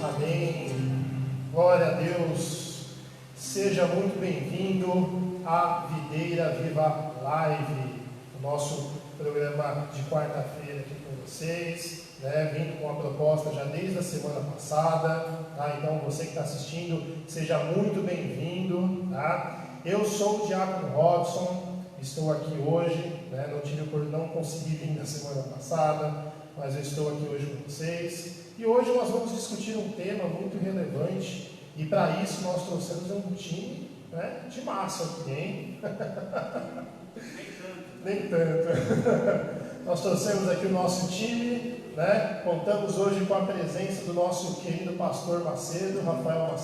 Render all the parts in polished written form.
Amém. Glória a Deus. Seja muito bem-vindo à Videira Viva Live, o nosso programa de quarta-feira aqui com vocês, vindo com a proposta já desde a semana passada, tá? Então você que está assistindo, seja muito bem-vindo, tá? Eu sou o Diácono Robson, estou aqui hoje, não consegui vir na semana passada, mas eu estou aqui hoje com vocês. E hoje nós vamos discutir um tema muito relevante, e para isso nós trouxemos um time de massa aqui, hein? Nem tanto. Nós trouxemos aqui o nosso time, contamos hoje com a presença do nosso querido pastor Macedo, Rafael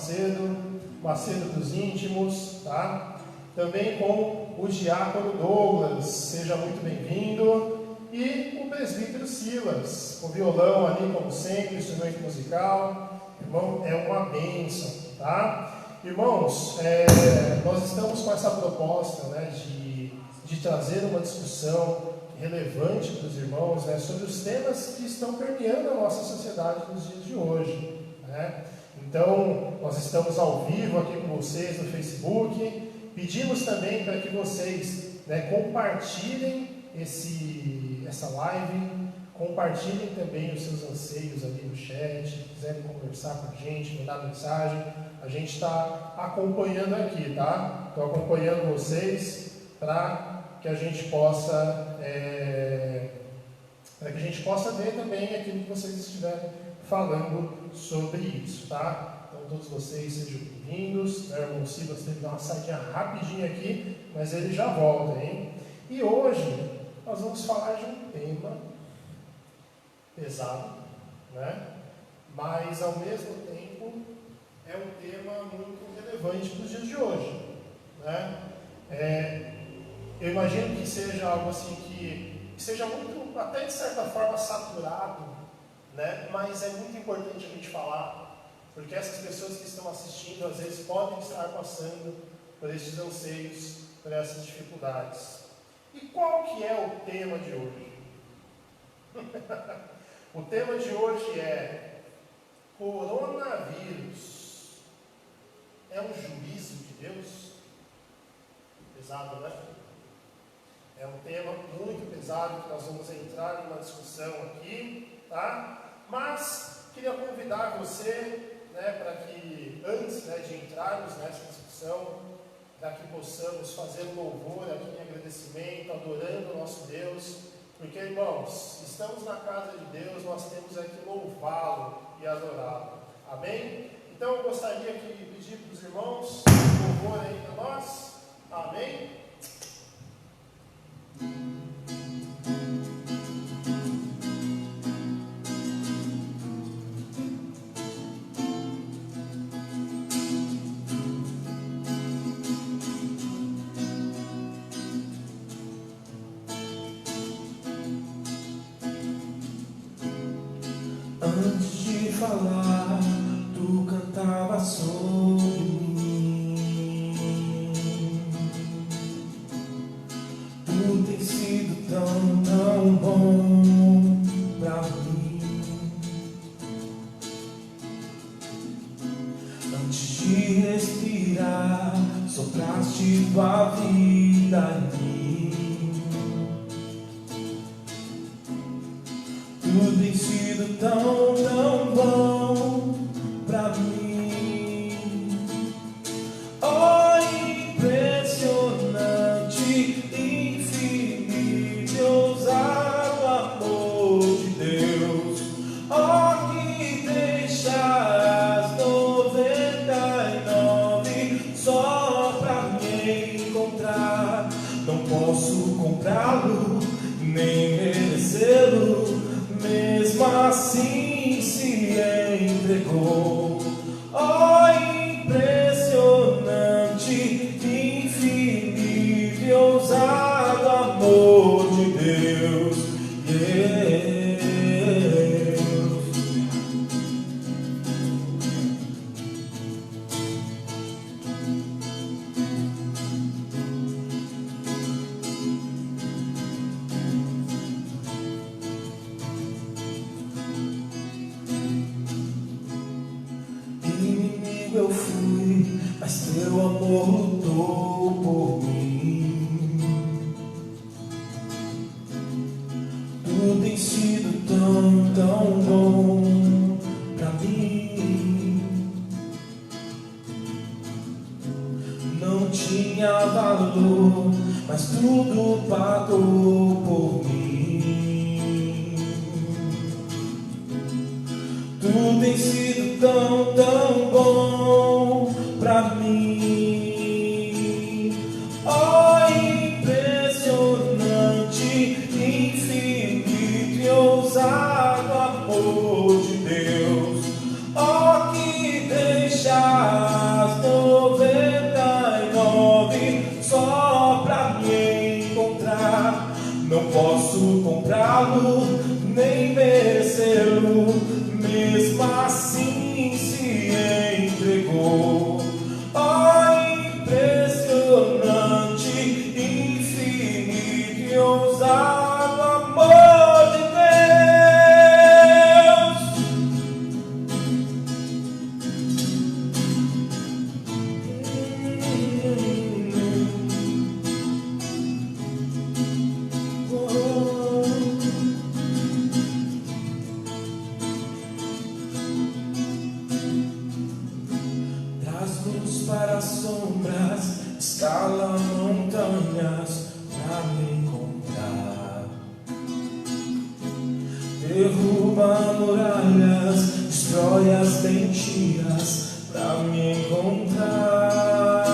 Macedo dos íntimos, tá? Também com o diácono Douglas, seja muito bem-vindo. E o presbítero Silas, o violão ali, como sempre, instrumento musical. Irmão, é uma bênção, tá? Irmãos, nós estamos com essa proposta, de trazer uma discussão relevante para os irmãos, sobre os temas que estão permeando a nossa sociedade nos dias de hoje, Então, nós estamos ao vivo aqui com vocês no Facebook. Pedimos também para que vocês compartilhem essa live, compartilhem também os seus anseios ali no chat, se quiserem conversar com a gente, mandar mensagem, a gente está acompanhando aqui, tá? Estou acompanhando vocês para que a gente possa ver também aquilo que vocês estiverem falando sobre isso, tá? Então todos vocês sejam bem-vindos. O irmão Silas teve que dar uma saidinha rapidinho aqui, mas ele já volta, hein? E hoje nós vamos falar de um tema pesado, mas ao mesmo tempo é um tema muito relevante para os dias de hoje, Eu imagino que seja algo assim que seja muito, até de certa forma, saturado, mas é muito importante a gente falar, porque essas pessoas que estão assistindo às vezes podem estar passando por esses anseios, por essas dificuldades. E qual que é o tema de hoje? O tema de hoje é coronavírus. É um juízo de Deus? Pesado, né? É um tema muito pesado que nós vamos entrar numa discussão aqui, tá? Mas queria convidar você, para que antes de entrarmos nessa discussão, para que possamos fazer um louvor aqui em agradecimento, adorando o nosso Deus, porque, irmãos, estamos na casa de Deus, nós temos que louvá-lo e adorá-lo. Amém? Então eu gostaria de pedir para os irmãos um louvor aí para nós. Amém? Antes de falar, tu cantava sobre mim. Tu tens sido tão bom pra mim. Antes de respirar, sopraste tua vida em mim. Tu tens sido tão bom pra mim. Oh, impressionante, infinito e ousado amor de Deus. Oh, que deixa as 99 só pra me encontrar. Não posso comprá-lo, nem merecê-lo. Mesmo assim, se mas teu amor lutou por mim. Tudo tem sido tão, tão bom pra mim. Não tinha valor, mas tudo pagou por mim. Tudo tem sido tão, tão bom pra mim. Oh, impressionante, infinito e ousado amor de Deus. Oh, que deixa as 99 só pra me encontrar. Não posso comprá-lo, nem merecê-lo, mesmo assim se entregou. Oh, impressionante, infinito e ousado amor de Traz luz para as sombras, escala montanhas pra me encontrar. Derruba muralhas, destrói as mentiras pra me encontrar.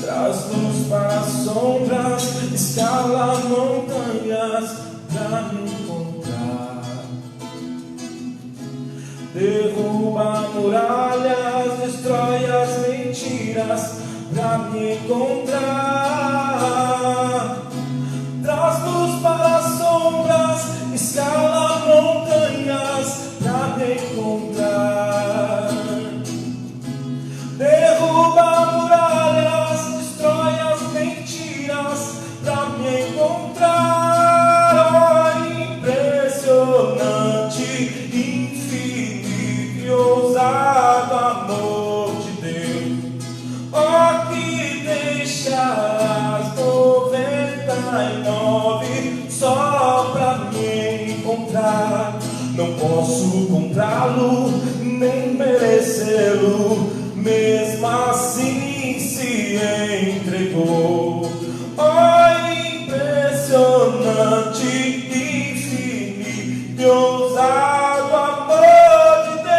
Traz luz para as sombras, escala montanhas pra me encontrar. Derruba muralhas, destrói as mentiras pra me encontrar. Traz luz para as sombras, escala montanhas pra me encontrar. Derruba muralhas, destrói as mentiras pra me encontrar. Oh, impressionante, infinito e ousado amor de Deus. Oh, que deixa as 99 só pra me encontrar. Não posso comprá-lo, nem merecê-lo, mesmo assim se entregou. Oh, impressionante, infinito e ousado amor de Deus.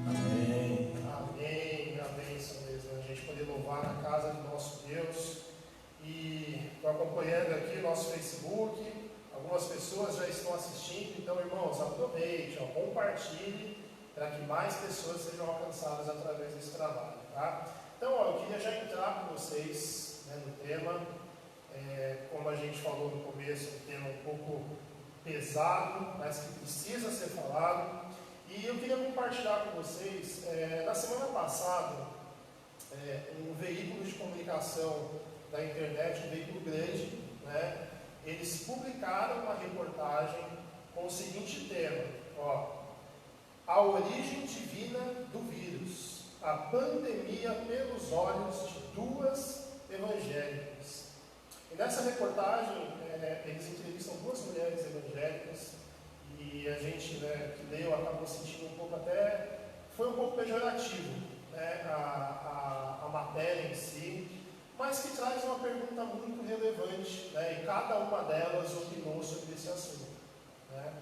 Amém. Amém, amém, isso mesmo. A gente poder louvar na casa do nosso Deus. E estou acompanhando aqui o nosso Facebook. Algumas pessoas já estão assistindo. Então, irmãos, aproveite, ó, compartilhe para que mais pessoas sejam alcançadas através desse trabalho, tá? Então, ó, eu queria já entrar com vocês, né, no tema. Como a gente falou no começo, um tema um pouco pesado, mas que precisa ser falado. E eu queria compartilhar com vocês, na semana passada, um veículo de comunicação da internet, um veículo grande, né, eles publicaram uma reportagem com o seguinte tema, ó, a origem divina do vírus, a pandemia pelos olhos de duas evangélicas. E nessa reportagem, eles entrevistam duas mulheres evangélicas, e a gente, né, que leu acabou sentindo um pouco até, foi um pouco pejorativo, né, a matéria em si, mas que traz uma pergunta muito relevante, né, e cada uma delas opinou sobre esse assunto, né.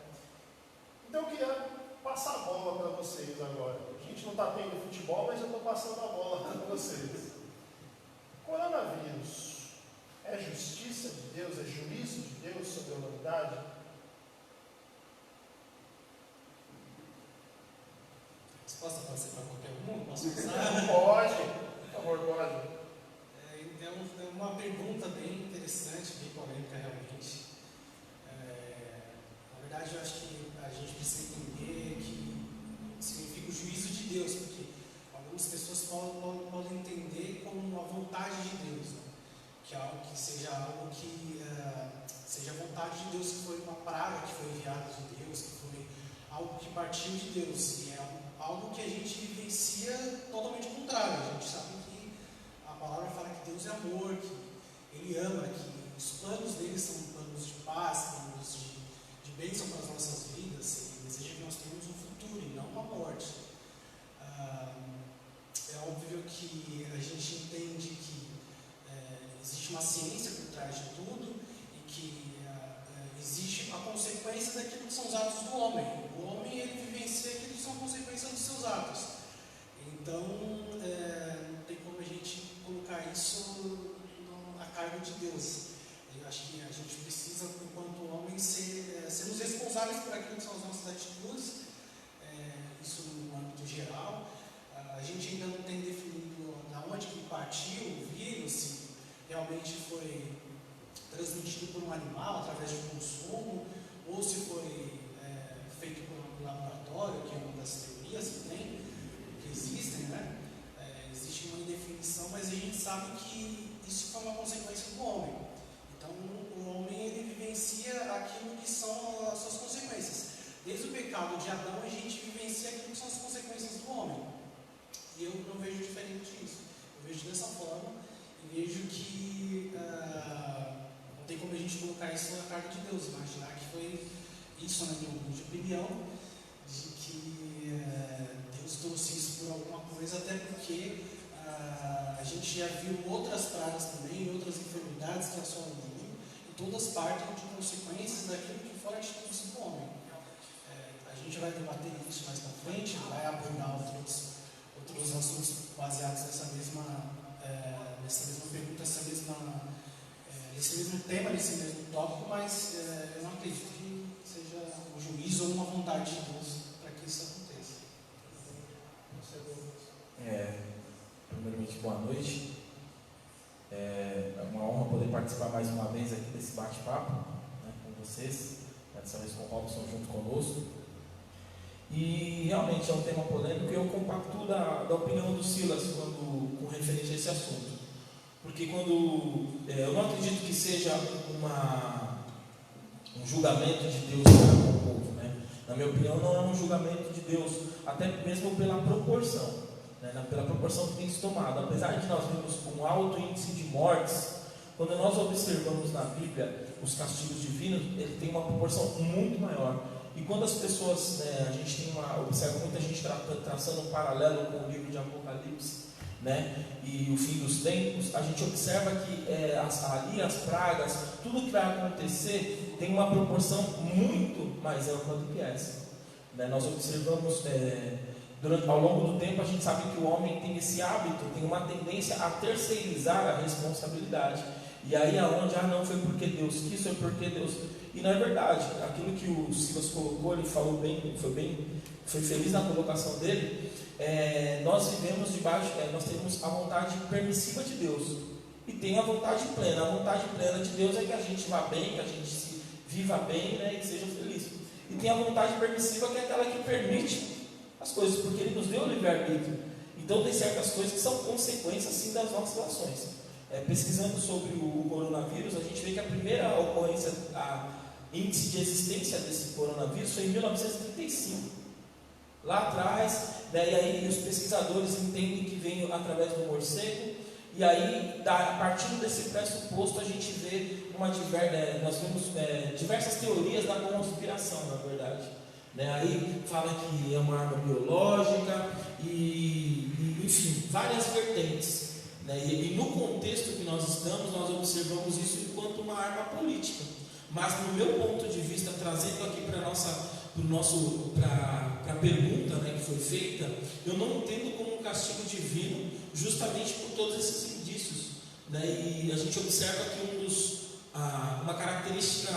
Então eu queria passar a bola para vocês agora. A gente não está tendo futebol, mas eu estou passando a bola para vocês. Coronavírus é justiça de Deus, é juízo de Deus sobre a humanidade? A resposta pode ser para qualquer um? Posso começar? Pode, por favor, pode. É uma pergunta bem interessante, bem polêmica realmente. Na verdade, eu acho que a gente precisa entender que significa o juízo de Deus, porque algumas pessoas podem entender como a vontade de Deus, né? Que é algo que seja algo que seja a vontade de Deus, que foi uma praga que foi enviada de Deus, que foi algo que partiu de Deus, e é algo que a gente vivencia totalmente contrário. A gente sabe que a palavra fala que Deus é amor, que Ele ama, que os planos dele são planos de paz, planos de bênção para as nossas vidas. Ele deseja que nós tenhamos um futuro e não uma morte. É óbvio que a gente entende que existe uma ciência por trás de tudo e que existe a consequência daquilo que são os atos do homem. O homem, ele vivencia aquilo que são consequências dos seus atos. Então, não tem como a gente colocar isso a cargo de Deus. Eu acho que a gente precisa, enquanto homem, sermos responsáveis por aquilo que são as nossas atitudes, isso no âmbito geral. A gente ainda não tem definido de onde que partiu o vírus, se realmente foi transmitido por um animal através de consumo, ou se foi feito por um laboratório, que é uma das teorias que existem, né? Existe uma indefinição, mas a gente sabe que isso foi uma consequência do homem. Então, o homem, ele vivencia aquilo que são as suas consequências. Desde o pecado de Adão, a gente vivencia aquilo que são as consequências do homem. E eu não vejo diferente disso. Eu vejo dessa forma e vejo que não tem como a gente colocar isso na carga de Deus. Imaginar que foi isso, na minha humilde opinião, de que Deus trouxe isso por alguma coisa, até porque a gente já viu outras pragas também, outras enfermidades que assolam o mundo, e todas partem de consequências daquilo que foi a atitude do homem. A gente vai debater isso mais na frente, vai abordar outros assuntos baseados nessa mesma pergunta, nesse mesmo tema, nesse mesmo tópico, mas eu não acredito que seja um juízo ou uma vontade de Deus para que isso aconteça. Primeiramente, boa noite. É uma honra poder participar mais uma vez aqui desse bate-papo, né, com vocês, dessa vez com o Robson junto conosco. E realmente é um tema polêmico e eu compacto da opinião do Silas com referente a esse assunto. Porque eu não acredito que seja um julgamento de Deus para com o povo, né? Na minha opinião, não é um julgamento de Deus, até mesmo pela proporção, né? Pela proporção que tem se tomado. Apesar de nós vermos um alto índice de mortes, quando nós observamos na Bíblia os castigos divinos, ele tem uma proporção muito maior. E quando as pessoas, a gente observa muita gente traçando um paralelo com o livro de Apocalipse, né, e o fim dos tempos, a gente observa que ali as pragas, tudo que vai acontecer tem uma proporção muito mais ampla do que essa, né? Nós observamos ao longo do tempo, a gente sabe que o homem tem esse hábito, tem uma tendência a terceirizar a responsabilidade. E aí aonde, não foi porque Deus quis, foi porque Deus... E não é verdade, aquilo que o Silas colocou, ele falou bem, foi feliz na colocação dele. Nós vivemos nós temos a vontade permissiva de Deus e tem a vontade plena. A vontade plena de Deus é que a gente vá bem, que a gente viva bem, né, e que seja feliz. E tem a vontade permissiva, que é aquela que permite as coisas, porque Ele nos deu o livre-arbítrio. Então tem certas coisas que são consequências sim das nossas ações. Pesquisando sobre o coronavírus, a gente vê que a primeira ocorrência, índice de existência desse coronavírus foi em 1935. Lá atrás, e aí os pesquisadores entendem que veio através do morcego, e aí, partindo desse pressuposto, a gente vê nós vemos diversas teorias da conspiração, na verdade. Aí fala que é uma arma biológica, enfim, várias vertentes. E no contexto que nós estamos, nós observamos isso enquanto uma arma política. Mas no meu ponto de vista, trazendo aqui para a pergunta, que foi feita, eu não entendo como um castigo divino, justamente por todos esses indícios. E a gente observa que uma característica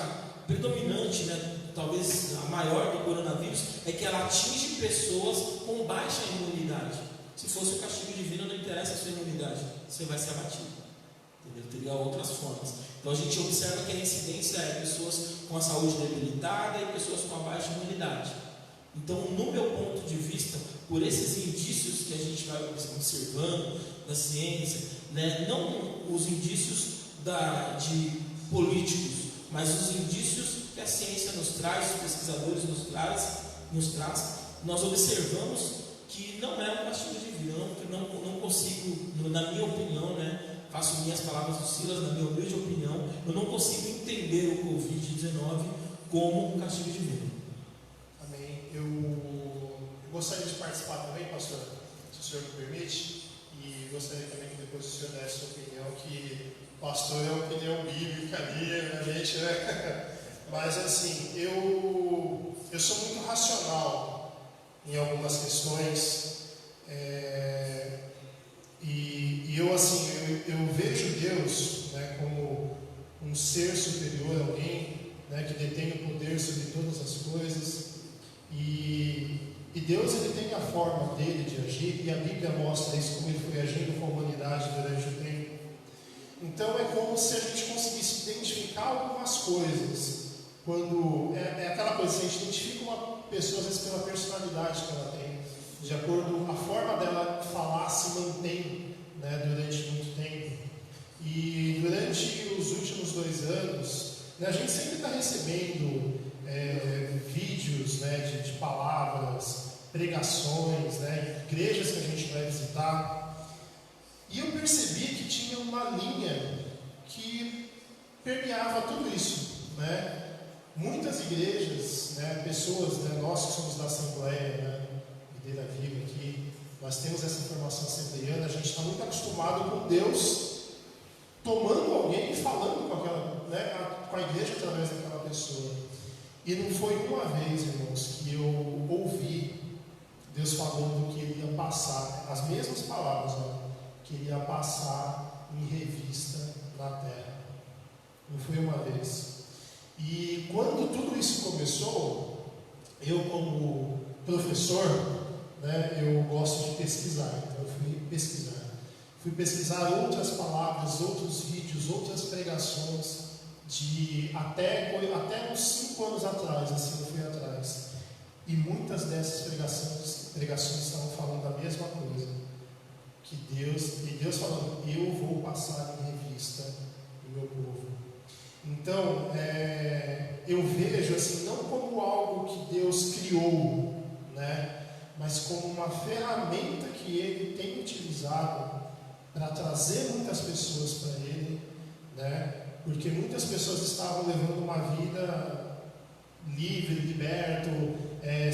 predominante, talvez a maior do coronavírus, é que ela atinge pessoas com baixa imunidade. Se fosse o castigo divino, não interessa a sua imunidade, você vai ser abatido. Entendeu? Teria outras formas. Então a gente observa que a incidência é pessoas com a saúde debilitada e pessoas com a baixa imunidade. Então, no meu ponto de vista, por esses indícios que a gente vai observando da ciência, né, não os indícios de políticos, mas os indícios que a ciência nos traz, os pesquisadores nos traz, nós observamos que não é um castigo divino. Não consigo, na minha opinião, né, faço minhas palavras do Silas, na minha humilde opinião, eu não consigo entender o Covid-19 como um castigo divino. Amém. Eu gostaria de participar também, pastor, se o senhor me permite, e gostaria também que depois o senhor desse sua opinião, que pastor é a opinião bíblica ali, na gente, né? Mas assim, eu sou muito racional em algumas questões, e eu assim, eu vejo Deus, né, como um ser superior a alguém, né, que detém o poder sobre todas as coisas, e Deus, ele tem a forma dele de agir, e a Bíblia mostra isso, como ele foi agindo com a humanidade durante o tempo. Então é como se a gente conseguisse identificar algumas coisas. Quando é aquela coisa, a gente identifica uma pessoa, às vezes, pela personalidade que ela tem, de acordo com a forma dela falar, se mantém, né, durante muito tempo. E durante os últimos 2 anos, né, a gente sempre está recebendo vídeos, né, de palavras, pregações, né, igrejas que a gente vai visitar. E eu percebi que tinha uma linha que permeava tudo isso, né? Muitas igrejas, né, pessoas, né, nós que somos da Assembleia, né, Videira Viva aqui, nós temos essa formação assembleiana, a gente está muito acostumado com Deus tomando alguém e falando com aquela, né, com a igreja através daquela pessoa. E não foi uma vez, irmãos, que eu ouvi Deus falando que ele ia passar, as mesmas palavras, né, que ele ia passar em revista na terra. Não foi uma vez. E quando tudo isso começou, eu como professor, né, eu gosto de pesquisar, então eu fui pesquisar. Fui pesquisar outras palavras, outros vídeos, outras pregações, de até uns 5 anos atrás, assim, eu fui atrás. E muitas dessas pregações estavam falando a mesma coisa. Que Deus falando, eu vou passar em revista o meu povo. Então, eu vejo assim, não como algo que Deus criou, né, mas como uma ferramenta que Ele tem utilizado para trazer muitas pessoas para Ele, né, porque muitas pessoas estavam levando uma vida livre, liberto,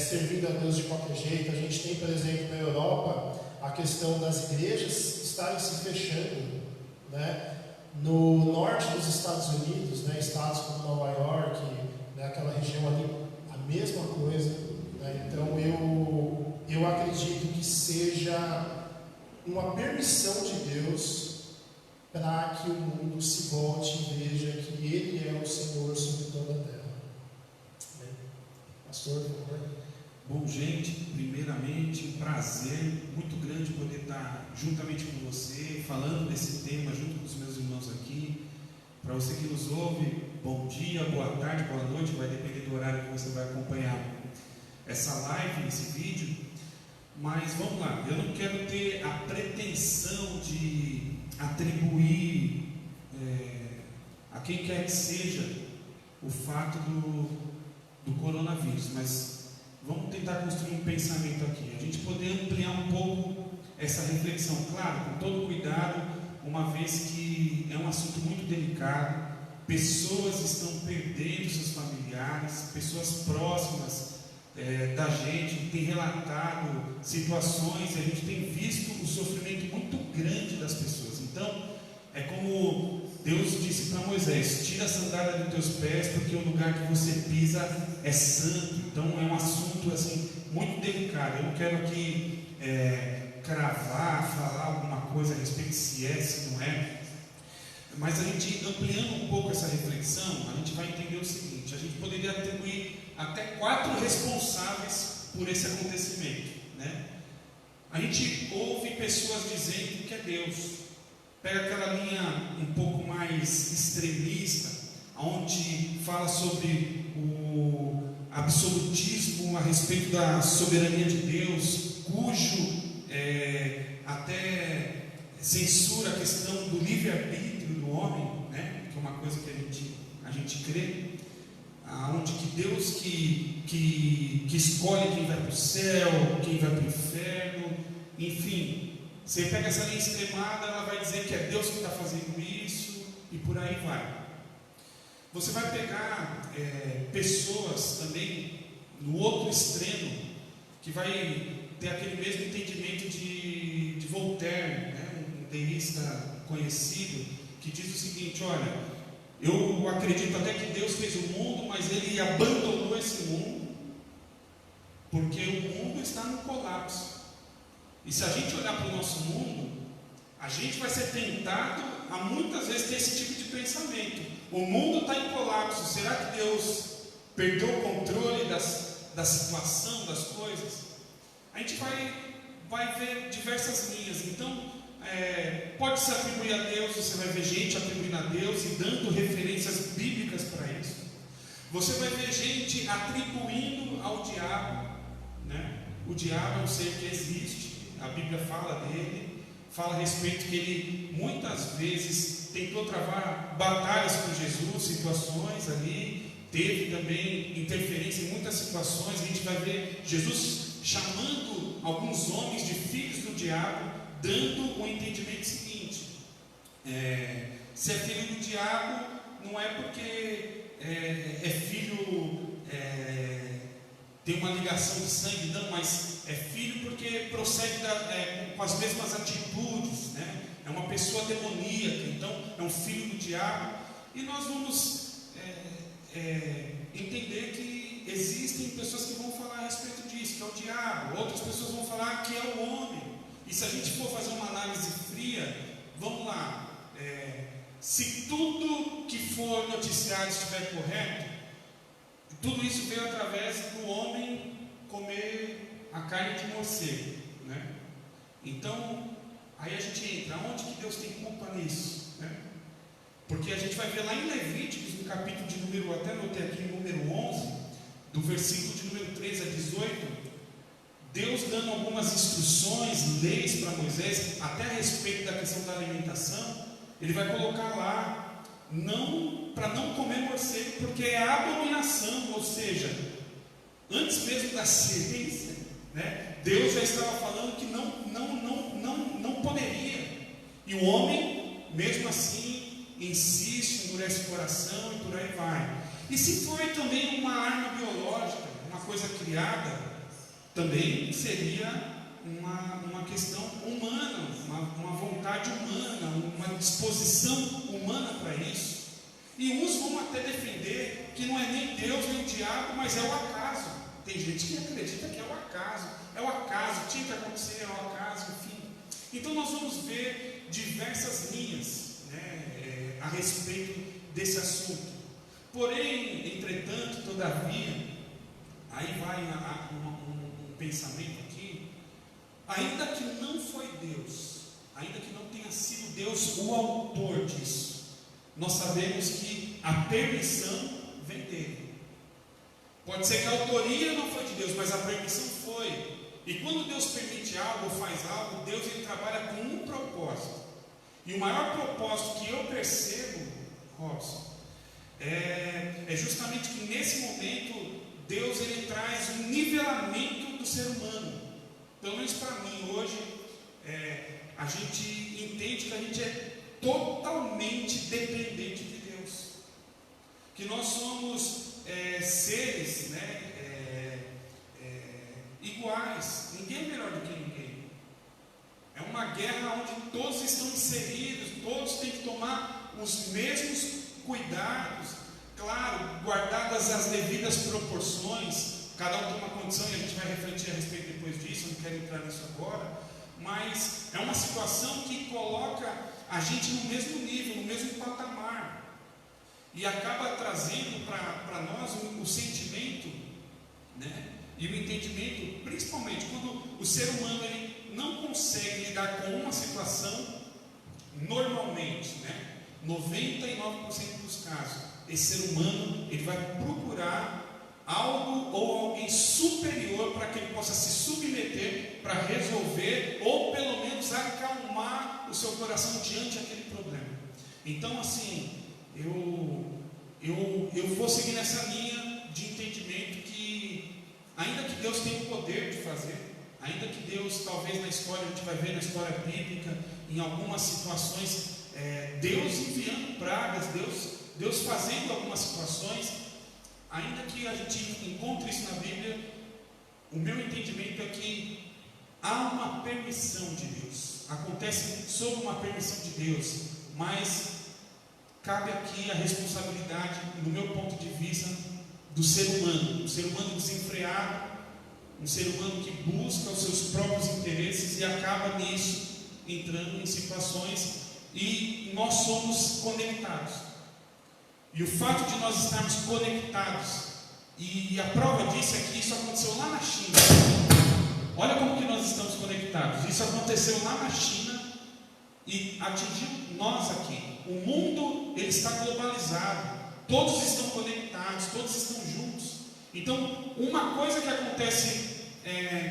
servindo a Deus de qualquer jeito. A gente tem, por exemplo, na Europa, a questão das igrejas estarem se fechando, né? No norte dos Estados Unidos, né, estados como Nova York, né, aquela região ali, a mesma coisa, né? Então eu acredito que seja uma permissão de Deus para que o mundo se volte e veja que Ele é o Senhor sobre toda a terra. Pastor, por favor. Bom, gente, primeiramente, um prazer muito grande poder estar juntamente com você, falando desse tema, junto com os meus irmãos aqui. Para você que nos ouve, bom dia, boa tarde, boa noite, vai depender do horário que você vai acompanhar essa live, esse vídeo. Mas vamos lá, eu não quero ter a pretensão de atribuir a quem quer que seja o fato do coronavírus, mas vamos tentar construir um pensamento aqui, a gente poder ampliar um pouco essa reflexão, claro, com todo cuidado, uma vez que é um assunto muito delicado, pessoas estão perdendo seus familiares, pessoas próximas da gente, tem relatado situações, e a gente tem visto o sofrimento muito grande das pessoas. Então, é como Deus disse para Moisés: tira a sandália dos teus pés, porque o lugar que você pisa é santo. Então é um assunto assim, muito delicado. Eu não quero aqui cravar, falar alguma coisa a respeito se é, se não é. Mas a gente, ampliando um pouco essa reflexão, a gente vai entender o seguinte: a gente poderia atribuir até 4 responsáveis por esse acontecimento, né? A gente ouve pessoas dizendo que é Deus, pega aquela linha um pouco mais extremista, onde fala sobre o absolutismo a respeito da soberania de Deus, cujo até censura a questão do livre-arbítrio do homem, né? Que é uma coisa que a gente crê, onde que Deus que escolhe quem vai para o céu, quem vai para o inferno, enfim. Você pega essa linha extremada, ela vai dizer que é Deus que está fazendo isso, e por aí vai. Você vai pegar pessoas também no outro extremo, que vai ter aquele mesmo entendimento de Voltaire, né? Um deísta conhecido, que diz o seguinte: olha, eu acredito até que Deus fez o mundo, mas Ele abandonou esse mundo, porque o mundo está no colapso. E se a gente olhar para o nosso mundo, a gente vai ser tentado a muitas vezes ter esse tipo de pensamento. O mundo está em colapso, será que Deus perdeu o controle da situação, das coisas? A gente vai ver diversas linhas. Então, pode se atribuir a Deus, você vai ver gente atribuindo a Deus e dando referências bíblicas para isso. Você vai ver gente atribuindo ao diabo, né? O diabo é um ser que existe, a Bíblia fala dele, fala a respeito que ele muitas vezes tentou travar batalhas com Jesus, situações ali, teve também interferência em muitas situações. A gente vai ver Jesus chamando alguns homens de filhos do diabo, dando o entendimento seguinte: se é filho do diabo, não é porque é filho, tem uma ligação de sangue, não, mas é filho porque procede com as mesmas atitudes, né? É uma pessoa demoníaca, então é um filho do diabo. E nós vamos entender que existem pessoas que vão falar a respeito disso, que é o diabo. Outras pessoas vão falar que é o homem. E se a gente for fazer uma análise fria, vamos lá, se tudo que for noticiado estiver correto, tudo isso veio através do homem comer a carne de morcego, né? Então, aí a gente entra, onde que Deus tem culpa nisso, né? Porque a gente vai ver lá em Levíticos, no capítulo de número, até anotei aqui, número 11, do versículo de número 13 a 18, Deus dando algumas instruções, leis para Moisés, até a respeito da questão da alimentação. Ele vai colocar lá, para não comer morcego, porque é abominação, ou seja, antes mesmo da ciência, né, Deus já estava falando que não poderia. E o homem, mesmo assim, insiste, endurece o coração e por aí vai. E se for também uma arma biológica, uma coisa criada, também seria uma questão humana, uma vontade humana, uma disposição humana para isso. E uns vão até defender que não é nem Deus nem o diabo, mas é o acaso. Tem gente que acredita que é o acaso, tinha que acontecer, é o acaso, enfim. Então nós vamos ver diversas linhas, né, a respeito desse assunto. Porém, entretanto, todavia, aí vai um pensamento aqui, ainda que não foi Deus, ainda que não tenha sido Deus o autor disso, nós sabemos que a permissão vem dele. Pode ser que a autoria não foi de Deus, mas a permissão foi. E quando Deus permite algo ou faz algo, Deus ele trabalha com um propósito. E o maior propósito que eu percebo, Robson, é justamente que nesse momento Deus ele traz um nivelamento do ser humano. Pelo menos para mim hoje, a gente entende que a gente é totalmente dependente de Deus, que nós somos seres, né, iguais, ninguém é melhor do que ninguém. É uma guerra onde todos estão inseridos, todos têm que tomar os mesmos cuidados, claro, guardadas as devidas proporções. Cada um tem uma condição e a gente vai refletir a respeito depois disso, eu não quero entrar nisso agora, mas é uma situação que coloca a gente no mesmo nível, no mesmo patamar, e acaba trazendo para nós o sentimento, né, e o entendimento, principalmente quando o ser humano ele não consegue lidar com uma situação, normalmente, né, 99% dos casos, esse ser humano ele vai procurar algo ou alguém superior para que ele possa se submeter para resolver ou pelo menos acalmar o seu coração diante daquele problema. Então, assim, eu vou seguir nessa linha de entendimento que, ainda que Deus tenha o poder de fazer, ainda que Deus, talvez na história, a gente vai ver na história bíblica, em algumas situações, Deus enviando pragas, Deus fazendo algumas situações, ainda que a gente encontre isso na Bíblia, o meu entendimento é que há uma permissão de Deus, acontece sob uma permissão de Deus, mas cabe aqui a responsabilidade, no meu ponto de vista, do ser humano, um ser humano desenfreado, um ser humano que busca os seus próprios interesses e acaba nisso, entrando em situações, e nós somos conectados. E o fato de nós estarmos conectados, e a prova disso é que isso aconteceu lá na China. Olha como que nós estamos conectados. Isso aconteceu lá na China e atingiu nós aqui. O mundo ele está globalizado. Todos estão conectados, todos estão juntos. Então, uma coisa que acontece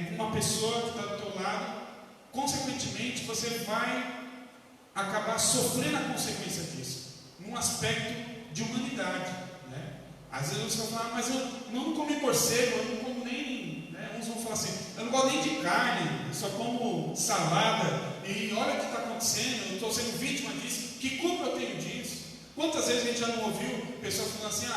com uma pessoa que está do teu lado, consequentemente você vai acabar sofrendo a consequência disso, num aspecto de humanidade, né? Às vezes você vai falar, mas eu não comi morcego, eu não como nem, né? Uns vão falar assim, eu não gosto nem de carne, eu só como salada, e olha o que está acontecendo, eu estou sendo vítima disso, que culpa eu tenho disso? Quantas vezes a gente já não ouviu pessoas falando assim,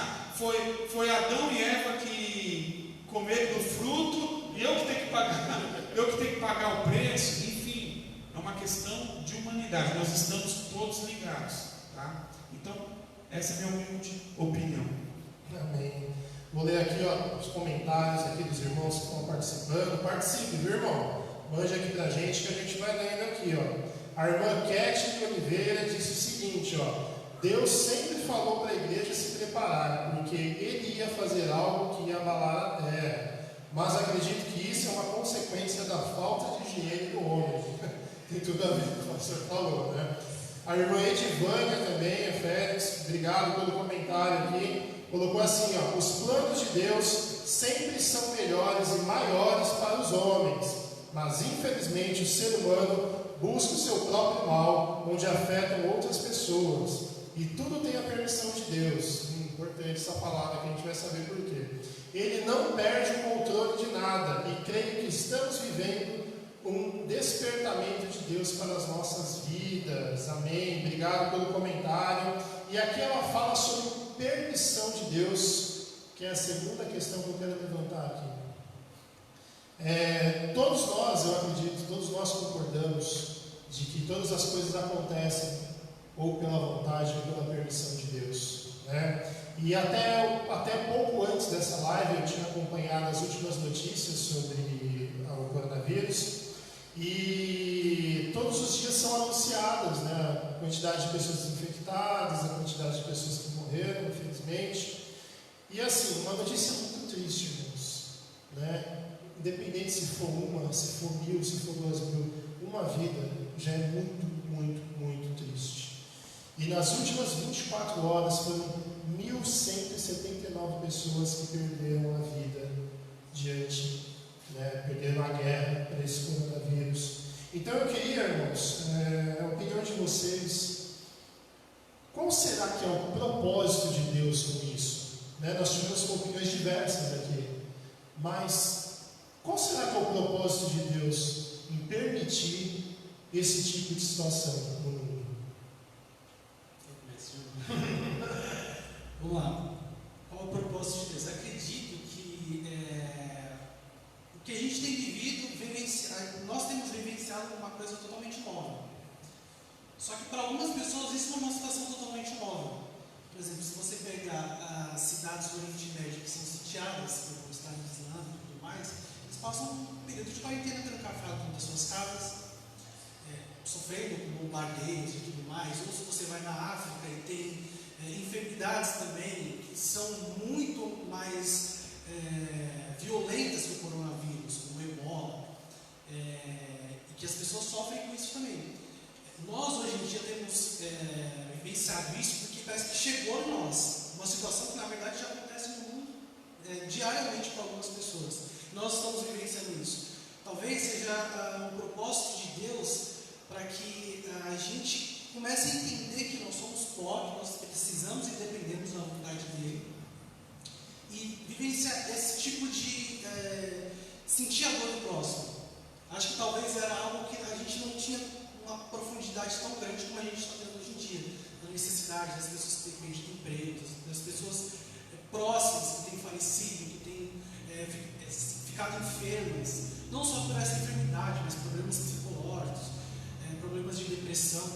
foi Adão e Eva que comeram do fruto, e eu que tenho que pagar o preço, enfim, é uma questão de humanidade, nós estamos todos ligados, tá? Então, essa é a minha humilde opinião. Amém. Vou ler aqui os comentários aqui dos irmãos que estão participando. Participe, viu, irmão? Mande aqui pra gente que a gente vai lendo aqui. A irmã Ketty Oliveira disse o seguinte: Deus sempre falou para a igreja se preparar, porque Ele ia fazer algo que ia abalar a terra. Mas acredito que isso é uma consequência da falta de higiene do homem. Tem tudo a ver com o que o pastor falou, né? A irmã Edivânia também, a Félix, obrigado pelo comentário aqui, colocou assim, os planos de Deus sempre são melhores e maiores para os homens, mas infelizmente o ser humano busca o seu próprio mal, onde afetam outras pessoas, e tudo tem a permissão de Deus. Importante essa palavra que a gente vai saber por quê. Ele não perde o controle de nada, e creio que estamos vivendo um despertamento de Deus para as nossas vidas. Amém. Obrigado pelo comentário. E aqui ela fala sobre permissão de Deus, que é a segunda questão que eu quero levantar aqui. Todos nós, eu acredito, todos nós concordamos de que todas as coisas acontecem ou pela vontade ou pela permissão de Deus, né? E até pouco antes dessa live eu tinha acompanhado as últimas notícias sobre o coronavírus. E todos os dias são anunciadas, né, a quantidade de pessoas infectadas, a quantidade de pessoas que morreram, infelizmente. E assim, uma notícia muito triste, irmãos, né? Independente se for uma, se for 1000, se for 2000, uma vida já é muito, muito, muito triste. E nas últimas 24 horas foram 1.179 pessoas que perderam a vida diante, perderam a guerra para esse coronavírus. Então eu queria, irmãos, a opinião de vocês. Qual será que é o propósito de Deus com isso? Nós tivemos opiniões diversas aqui, mas qual será que é o propósito de Deus em permitir esse tipo de situação no mundo? Vamos lá. Qual é o propósito de Deus? Acredito que o que a gente tem vivido, nós temos vivenciado uma coisa totalmente nova. Só que para algumas pessoas isso é uma situação totalmente nova. Por exemplo, se você pegar as cidades do Oriente Médio que são sitiadas pelo Estado Islâmico e tudo mais, eles passam um período de quarentena trancafiado dentro das suas casas, sofrendo com bombardeios e tudo mais. Ou se você vai na África e tem enfermidades também que são muito mais violentas que o coronavírus, como o ebola, e que as pessoas sofrem com isso também. Nós hoje em dia temos temos vivenciado isso porque parece que chegou em nós. Uma situação que na verdade já acontece no mundo diariamente com algumas pessoas. Nós estamos vivenciando isso. Talvez seja um propósito de Deus para que a gente comece a entender que nós somos pó, que nós precisamos e dependemos da vontade dele. E vivenciar esse tipo de sentir a dor do próximo. Acho que talvez era algo que a gente não tinha uma profundidade tão grande como a gente está tendo hoje em dia. A necessidade das pessoas que têm perdido empregos, das pessoas próximas que têm falecido, que têm ficado enfermas, não só por essa enfermidade, mas problemas psicológicos, problemas de depressão.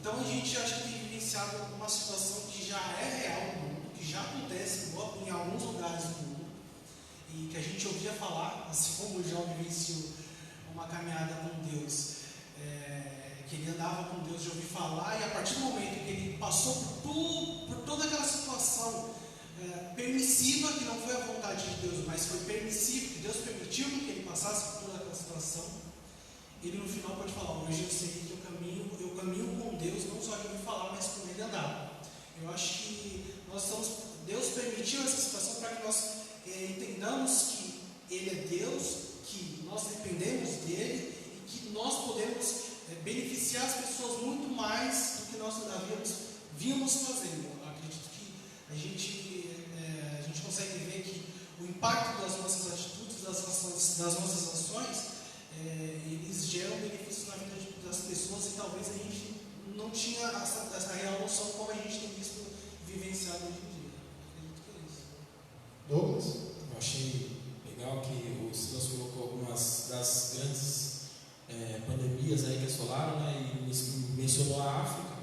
Então a gente acha que tem vivenciado uma situação que já é real no mundo, que já acontece em alguns lugares do mundo, e que a gente ouvia falar, assim como o João vivenciou uma caminhada com Deus, que ele andava com Deus de ouvir falar, e a partir do momento que ele passou por toda aquela situação permissiva, que não foi a vontade de Deus, mas foi permissivo, que Deus permitiu que ele passasse por toda aquela situação, ele no final pode falar: hoje eu sei que eu caminho com Deus, não só de ouvir falar, mas com ele andar. Eu acho que Deus permitiu essa situação para que nós entendamos que ele é Deus, que nós dependemos dele e que nós podemos beneficiar as pessoas muito mais do que nós vínhamos fazendo. Eu acredito que a gente consegue ver que o impacto das nossas atitudes, das nossas ações, eles geram benefícios na vida das pessoas, e talvez a gente não tinha essa real noção como a gente tem visto vivenciado hoje em dia. Acredito que é isso. Douglas? Eu achei legal que o Silas colocou algumas das grandes pandemias aí que assolaram, né, e mencionou a África.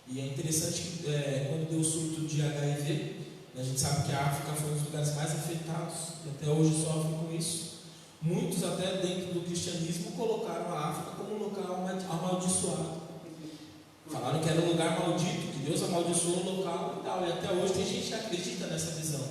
E é interessante que quando deu o surto de HIV, a gente sabe que a África foi um dos lugares mais afetados e até hoje sofre com isso. Muitos, até dentro do cristianismo, colocaram a África como um local amaldiçoado. Falaram que era um lugar maldito, que Deus amaldiçoou o local e tal. E até hoje tem gente que acredita nessa visão.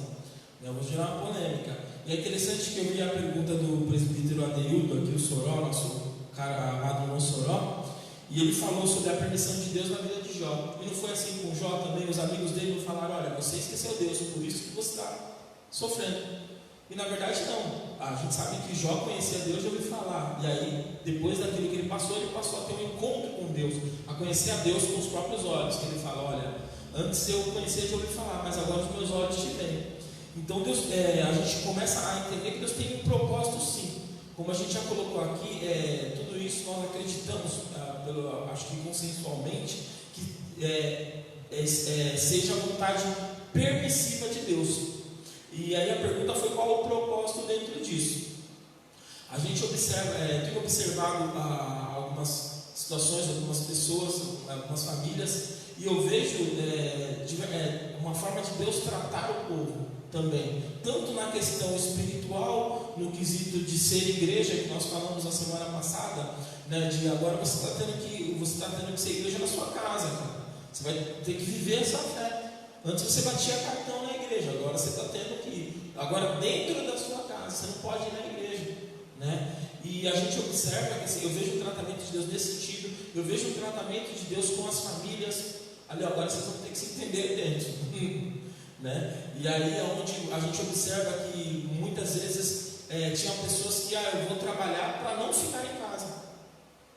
Eu vou gerar uma polêmica. E é interessante que eu vi a pergunta do presbítero Adeildo, aqui o Soró, nosso cara amado irmão Soró, e ele falou sobre a permissão de Deus na vida de Jó. E não foi assim com Jó também? Os amigos dele não falaram: olha, você esqueceu Deus, por isso que você está sofrendo. E na verdade não. A gente sabe que Jó conhecia Deus e ouviu falar. E aí, depois daquilo que ele passou a ter um encontro com Deus, a conhecer a Deus com os próprios olhos. Que ele fala: olha, antes eu conhecia de ouvir falar, mas agora os meus olhos te veem. Então Deus, a gente começa a entender que Deus tem um propósito, sim. Como a gente já colocou aqui, tudo isso nós acreditamos, acho que consensualmente, que seja a vontade permissiva de Deus. E aí a pergunta foi: qual o propósito dentro disso? A gente tem observado algumas situações, algumas pessoas, algumas famílias, e eu vejo uma forma de Deus tratar o povo também, tanto na questão espiritual, no quesito de ser igreja, que nós falamos na semana passada, né, de agora você está tendo que ser igreja na sua casa, cara. Você vai ter que viver essa fé. Antes você batia cartão na igreja, agora você está tendo que ir. Agora dentro da sua casa, você não pode ir na igreja, né? E a gente observa que assim, eu vejo o tratamento de Deus nesse sentido, eu vejo o tratamento de Deus com as famílias. Ali agora vocês vão ter que se entender dentro, né? E aí é onde a gente observa que muitas vezes tinha pessoas que eu vou trabalhar para não ficar em casa.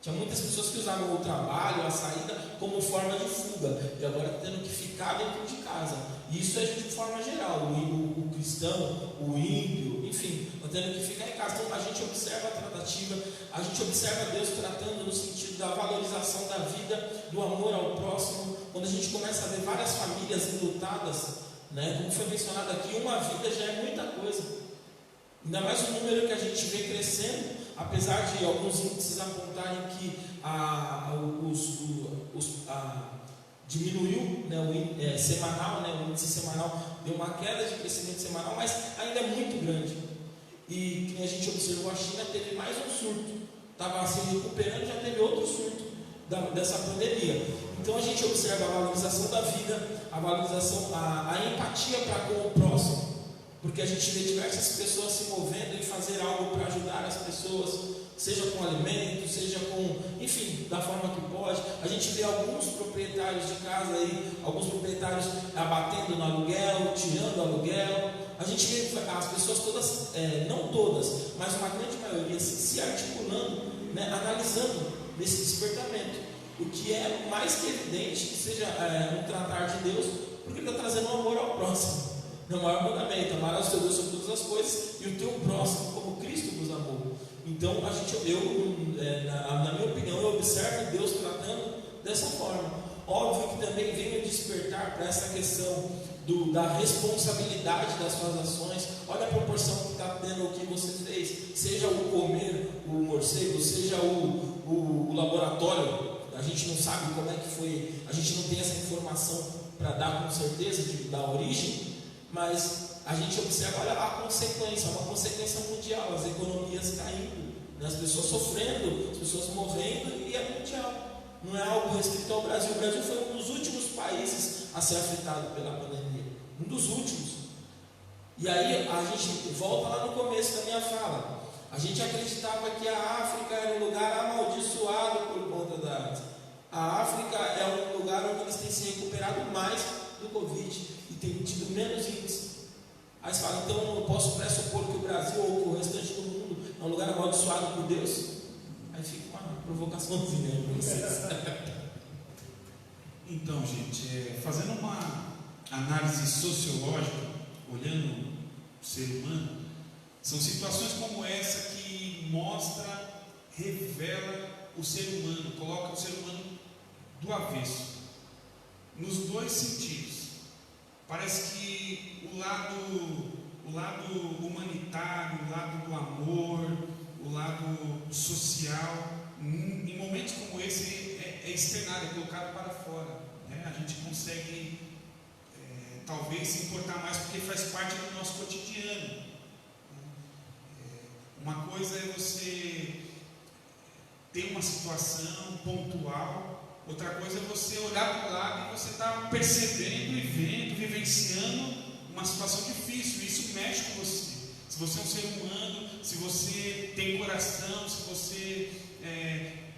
Tinha muitas pessoas que usavam o trabalho, a saída, como forma de fuga, e agora tendo que ficar dentro de casa. E isso é de forma geral, o cristão, o ímpio, enfim, tendo que ficar em casa. Então a gente observa a tratativa, a gente observa Deus tratando no sentido da valorização da vida, do amor ao próximo. Quando a gente começa a ver várias famílias enlutadas, né, como foi mencionado aqui, uma vida já é muita coisa. Ainda mais o número que a gente vê crescendo, apesar de alguns índices apontarem que diminuiu, né, o semanal, né, o índice semanal deu uma queda de crescimento semanal, mas ainda é muito grande. E que a gente observou, a China teve mais um surto, estava se recuperando, já teve outro surto dessa pandemia. Então a gente observa a valorização da vida, a valorização, a empatia para com o próximo. Porque a gente vê diversas pessoas se movendo em fazer algo para ajudar as pessoas, seja com alimento, seja com, enfim, da forma que pode. A gente vê alguns proprietários de casa aí, alguns proprietários abatendo no aluguel, tirando aluguel. A gente vê as pessoas todas, não todas, mas uma grande maioria se articulando, né, analisando nesse despertamento. O que é mais que evidente que seja um tratar de Deus, porque ele está trazendo um amor ao próximo. É o maior mandamento: amarás o teu Deus sobre todas as coisas e o teu próximo como Cristo vos amou. Então, na minha opinião, eu observo Deus tratando dessa forma. Óbvio que também vem o despertar para essa questão da responsabilidade das suas ações. Olha a proporção que está tendo o que você fez, seja o comer o morcego, seja o laboratório. A gente não sabe como é que foi, a gente não tem essa informação para dar com certeza da origem, mas a gente observa, olha a consequência, uma consequência mundial, as economias caindo, né, as pessoas sofrendo, as pessoas morrendo, e é mundial, não é algo restrito ao Brasil. O Brasil foi um dos últimos países a ser afetado pela pandemia, um dos últimos. E aí a gente volta lá no começo da minha fala. A gente acreditava que a África era um lugar amaldiçoado por conta da AIDS. A África é um lugar onde eles têm se recuperado mais do Covid e têm tido menos índice. Aí você fala, então eu posso pressupor que o Brasil ou que o restante do mundo é um lugar amaldiçoado por Deus? Aí fica uma provocaçãozinha para vocês. Então, gente, fazendo uma análise sociológica, olhando o ser humano, são situações como essa que revela o ser humano, coloca o ser humano do avesso, nos dois sentidos. Parece que o lado humanitário, o lado do amor, o lado social, em momentos como esse é externado, é colocado para fora, né? A gente consegue talvez se importar mais porque faz parte do nosso cotidiano. Uma coisa é você ter uma situação pontual, outra coisa é você olhar para o lado e você está percebendo e vendo, vivenciando uma situação difícil. Isso mexe com você. Se você é um ser humano, se você tem coração, se você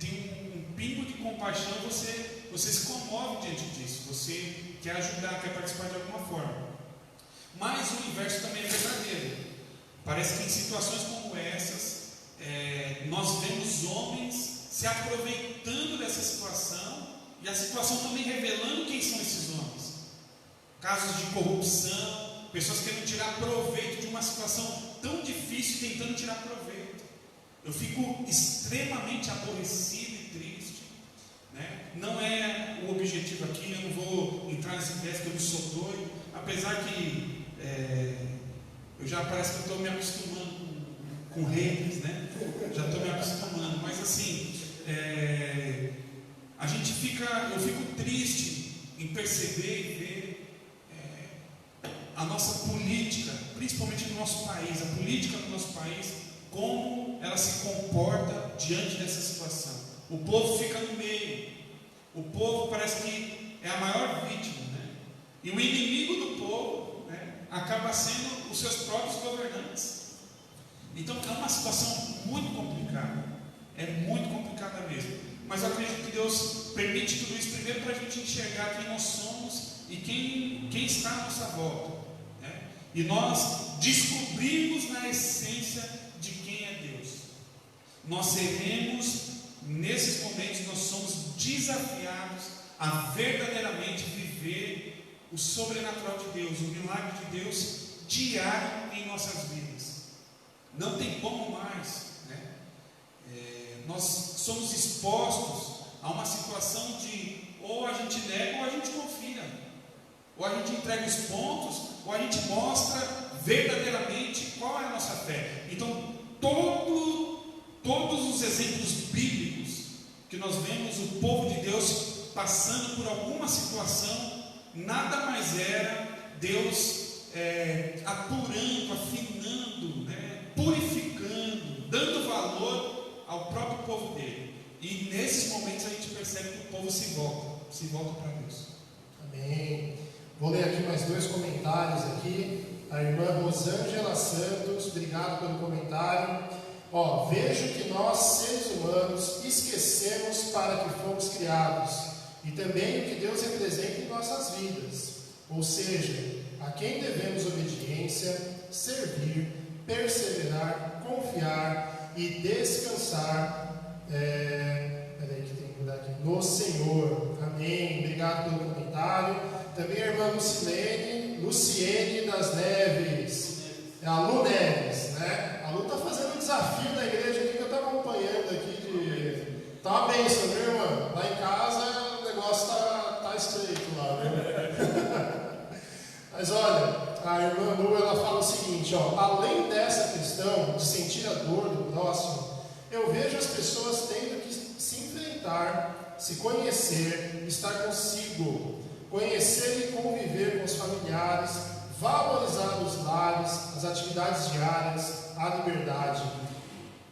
tem um pingo de compaixão, você se comove diante disso. Você quer ajudar, quer participar de alguma forma. Mas o inverso também é verdadeiro. Parece que em situações como essas, nós vemos homens se aproveitando dessa situação e a situação também revelando quem são esses homens. Casos de corrupção, pessoas querendo tirar proveito de uma situação tão difícil, tentando tirar proveito. Eu fico extremamente aborrecido e triste, né? Não é o objetivo aqui, eu não vou entrar nesse teste que eu não sou doido, apesar que eu já parece que eu estou me acostumando com haters, né? Já estou me acostumando, mas assim, eu fico triste em perceber e ver a nossa política, principalmente no nosso país, a política do nosso país, como ela se comporta diante dessa situação. O povo fica no meio, o povo parece que é a maior vítima, né? E o inimigo do povo, né, acaba sendo os seus próprios governantes. Então é uma situação muito complicada, é muito complicada mesmo. Mas eu acredito que Deus permite tudo isso primeiro para a gente enxergar quem nós somos e quem está à nossa volta, né? E nós descobrimos na essência de quem é Deus. Nós seremos, nesses momentos, nós somos desafiados a verdadeiramente viver o sobrenatural de Deus, o milagre de Deus diário em nossas vidas. Não tem como mais, né? Nós somos expostos a uma situação de ou a gente nega ou a gente confia, ou a gente entrega os pontos, ou a gente mostra verdadeiramente qual é a nossa fé. Então, todos os exemplos bíblicos que nós vemos o povo de Deus passando por alguma situação, nada mais era Deus apurando, afinando, né, purificando, dando valor ao próprio povo dele. E nesses momentos a gente percebe que o povo se volta para Deus. Amém. Vou ler aqui mais dois comentários aqui. A irmã Rosângela Santos, obrigado pelo comentário. Vejo que nós, seres humanos, esquecemos para que fomos criados e também o que Deus representa em nossas vidas, ou seja, a quem devemos obediência, servir, perseverar, confiar e descansar no Senhor. Amém. Obrigado pelo comentário. Também a irmã Luciene das Neves. É a Lu Neves, né? A Lu está fazendo um desafio na igreja aqui que eu estou acompanhando aqui. Tá uma bênção, viu, irmã? Lá em casa o negócio tá estreito lá, viu? Mas olha, a irmã Lu, ela fala o seguinte, além dessa questão de sentir a dor do próximo, eu vejo as pessoas tendo que se enfrentar, se conhecer, estar consigo, conhecer e conviver com os familiares, valorizar os lares, as atividades diárias, a liberdade,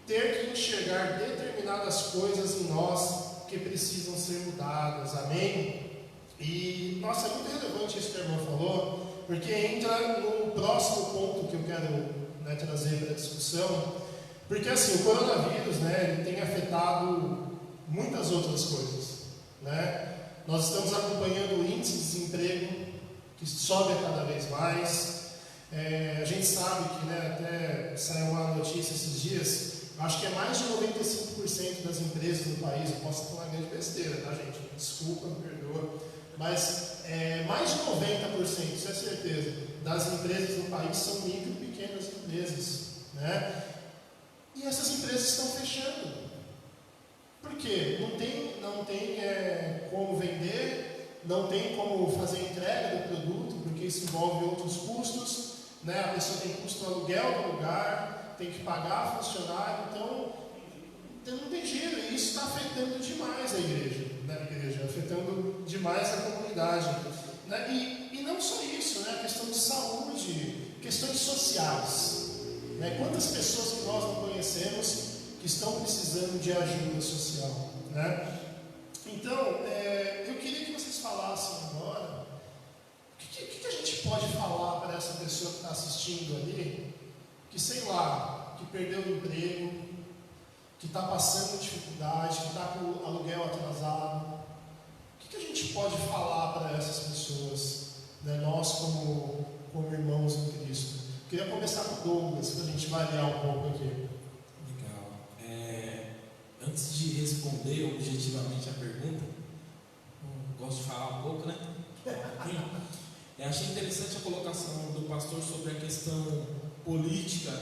ter que enxergar determinadas coisas em nós que precisam ser mudadas, amém? E, nossa, é muito relevante isso que a irmã falou, porque entra no próximo ponto que eu quero trazer para a discussão, porque assim, o coronavírus, ele tem afetado muitas outras coisas, Nós estamos acompanhando o índice de desemprego que sobe a cada vez mais. A gente sabe que, até saiu uma notícia esses dias, acho que é mais de 95% das empresas do país, eu posso falar grande besteira, tá, gente? Desculpa, me perdoa, mas mais de 90%, isso é certeza, das empresas do país são micro e pequenas empresas, E essas empresas estão fechando. Por quê? Não tem como vender, não tem como fazer entrega do produto, porque isso envolve outros custos, A pessoa tem custo do aluguel do lugar, tem que pagar funcionário, então não tem giro, e isso está afetando demais a igreja, afetando demais a comunidade. E não só isso, a questão de saúde, questões sociais. Quantas pessoas que nós não conhecemos que estão precisando de ajuda social, Então, eu queria que vocês falassem agora, o que a gente pode falar para essa pessoa que está assistindo ali, que sei lá, que perdeu o emprego, que está passando dificuldade, que está com o aluguel atrasado, o que a gente pode falar para essas pessoas, nós como irmãos em Cristo? Queria começar com o Douglas, para a gente variar um pouco aqui. Antes de responder objetivamente a pergunta, gosto de falar um pouco, achei interessante a colocação do pastor sobre a questão política,